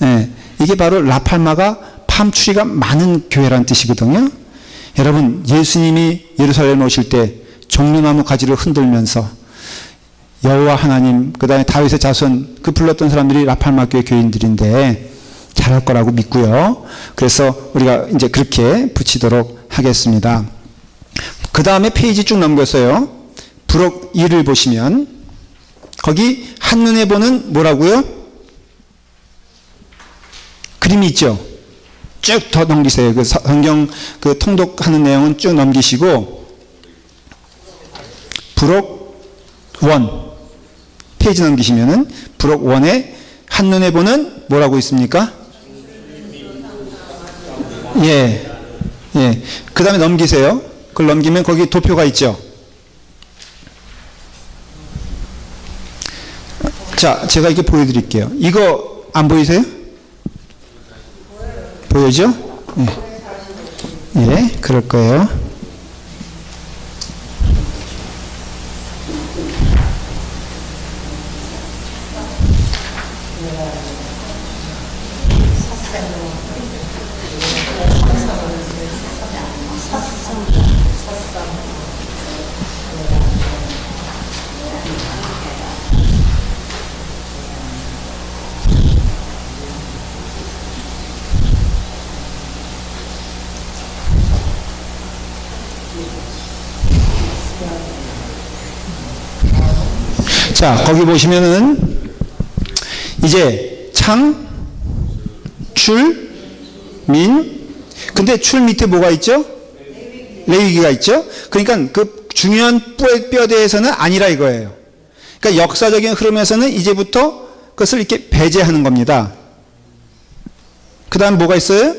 예, 이게 바로 라팔마가 팜추리가 많은 교회라는 뜻이거든요. 여러분, 예수님이 예루살렘에 오실 때 종려나무 가지를 흔들면서 여호와 하나님, 그 다음에 다윗의 자손, 그 불렀던 사람들이 라팔마 교회 교인들인데 잘할 거라고 믿고요. 그래서 우리가 이제 그렇게 붙이도록 하겠습니다. 그 다음에 페이지 쭉 넘겨서요. 부록 2를 보시면 거기 한눈에 보는 뭐라고요? 그림이 있죠. 쭉 더 넘기세요. 그 성경 그 통독하는 내용은 쭉 넘기시고 부록 1 페이지 넘기시면은 부록 1에 한눈에 보는 뭐라고 있습니까? 예, 예. 그 다음에 넘기세요. 그걸 넘기면 거기 도표가 있죠. 자, 제가 이렇게 보여드릴게요. 이거 안 보이세요? 보여죠? 예. 예, 그럴 거예요. 자, 거기 보시면은 이제 창, 출, 민. 근데 출 밑에 뭐가 있죠? 레위기가 있죠? 그러니까 그 중요한 뼈대에서는 아니라 이거예요. 그러니까 역사적인 흐름에서는 이제부터 그것을 이렇게 배제하는 겁니다. 그 다음 뭐가 있어요?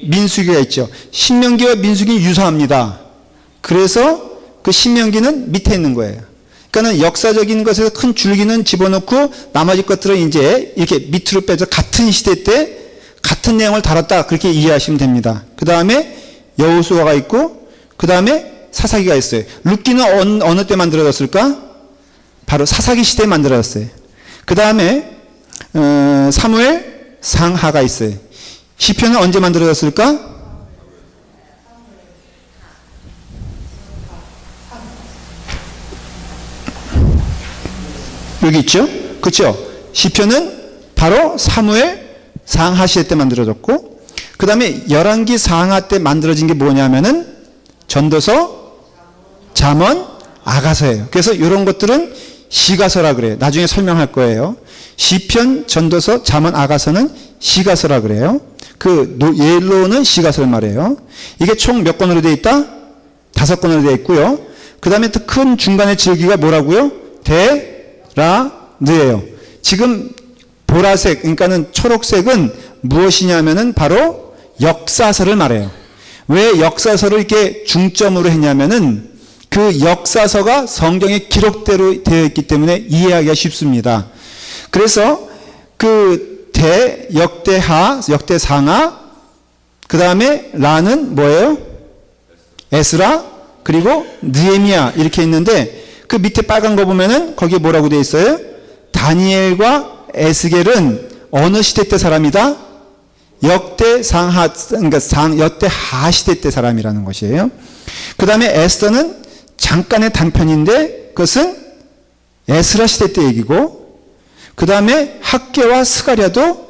민수기가 있죠. 신명기와 민수기는 유사합니다. 그래서 그 신명기는 밑에 있는 거예요. 그러니까는 역사적인 것에서 큰 줄기는 집어넣고 나머지 것들은 이제 이렇게 밑으로 빼서 같은 시대 때 같은 내용을 다뤘다 그렇게 이해하시면 됩니다. 그 다음에 여호수아가 있고 그 다음에 사사기가 있어요. 룻기는 어느 때 만들어졌을까? 바로 사사기 시대에 만들어졌어요. 그 다음에 사무엘 상하가 있어요. 시편은 언제 만들어졌을까? 여기 있죠? 그렇죠? 시편은 바로 사무엘 상하 시대 때 만들어졌고 그 다음에 열왕기 상하 때 만들어진 게 뭐냐면은 전도서, 잠언, 아가서예요. 그래서 이런 것들은 시가서라 그래요. 나중에 설명할 거예요. 시편, 전도서, 잠언, 아가서는 시가서라 그래요. 그 옐로우는 시가서를 말해요. 이게 총 몇 권으로 되어 있다? 5권으로 되어 있고요. 그 다음에 또 큰 중간의 줄기가 뭐라고요? 데라느예요. 지금 보라색, 그러니까는 초록색은 무엇이냐면은 바로 역사서를 말해요. 왜 역사서를 이렇게 중점으로 했냐면은 그 역사서가 성경의 기록대로 되어 있기 때문에 이해하기가 쉽습니다. 그래서 그 역대하, 역대상하, 그 다음에 라는 뭐예요? 에스라, 그리고 느헤미야 이렇게 있는데 그 밑에 빨간 거 보면은 거기에 뭐라고 되어 있어요? 다니엘과 에스겔은 어느 시대 때 사람이다? 역대상하, 그러니까 역대하 시대 때 사람이라는 것이에요. 그 다음에 에스더는 잠깐의 단편인데 그것은 에스라 시대 때 얘기고 그 다음에 학개와 스가랴도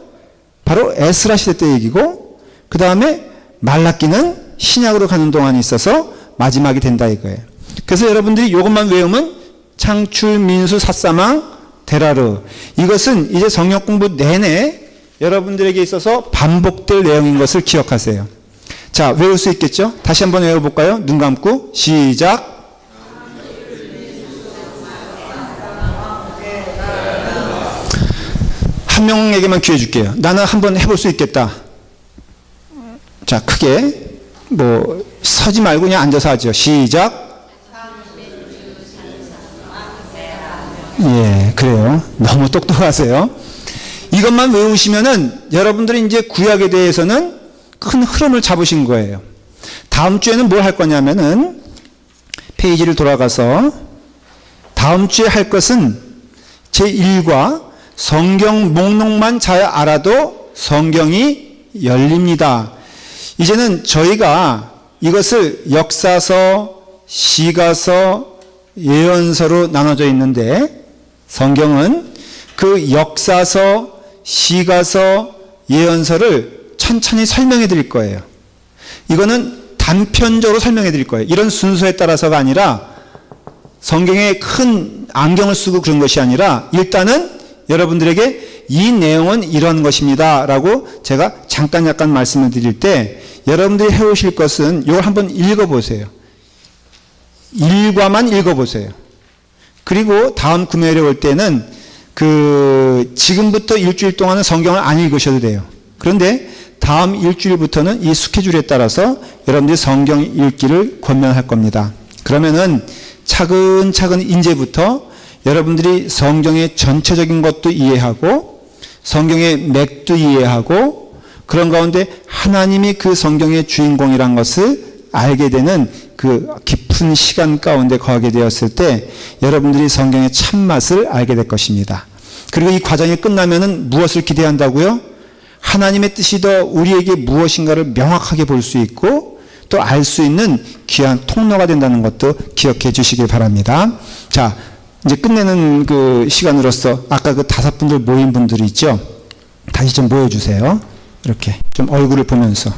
바로 에스라 시대 때 얘기고 그 다음에 말라기는 신약으로 가는 동안이 있어서 마지막이 된다 이거예요. 그래서 여러분들이 이것만 외우면 창출, 민수, 삿사망, 데라르 이것은 이제 성경 공부 내내 여러분들에게 있어서 반복될 내용인 것을 기억하세요. 자, 외울 수 있겠죠? 다시 한번 외워볼까요? 눈 감고 시작. 한 명에게만 기회 줄게요. 나는 한번 해볼 수 있겠다. 자, 크게 뭐 서지 말고 그냥 앉아서 하죠. 시작. 예, 그래요. 너무 똑똑하세요. 이것만 외우시면은 여러분들이 이제 구약에 대해서는 큰 흐름을 잡으신 거예요. 다음 주에는 뭘 할 거냐면은 페이지를 돌아가서 다음 주에 할 것은 제1과 성경 목록만 잘 알아도 성경이 열립니다. 이제는 저희가 이것을 역사서, 시가서, 예언서로 나눠져 있는데 성경은 그 역사서, 시가서, 예언서를 천천히 설명해 드릴 거예요. 이거는 단편적으로 설명해 드릴 거예요. 이런 순서에 따라서가 아니라 성경에 큰 안경을 쓰고 그런 것이 아니라 일단은 여러분들에게 이 내용은 이런 것입니다 라고 제가 잠깐 말씀을 드릴 때 여러분들이 해오실 것은 이걸 한번 읽어보세요. 일과만 읽어보세요. 그리고 다음 금요일에 올 때는 지금부터 일주일 동안은 성경을 안 읽으셔도 돼요. 그런데 다음 일주일부터는 이 스케줄에 따라서 여러분들이 성경 읽기를 권면할 겁니다. 그러면은 차근차근 이제부터 여러분들이 성경의 전체적인 것도 이해하고 성경의 맥도 이해하고 그런 가운데 하나님이 그 성경의 주인공이란 것을 알게 되는 그 깊은 시간 가운데 거하게 되었을 때 여러분들이 성경의 참맛을 알게 될 것입니다. 그리고 이 과정이 끝나면은 무엇을 기대한다고요? 하나님의 뜻이 더 우리에게 무엇인가를 명확하게 볼 수 있고 또 알 수 있는 귀한 통로가 된다는 것도 기억해 주시길 바랍니다. 자, 이제 끝내는 그 시간으로서 아까 그 5분들 모인 분들이 있죠? 다시 좀 모여주세요. 이렇게 좀 얼굴을 보면서.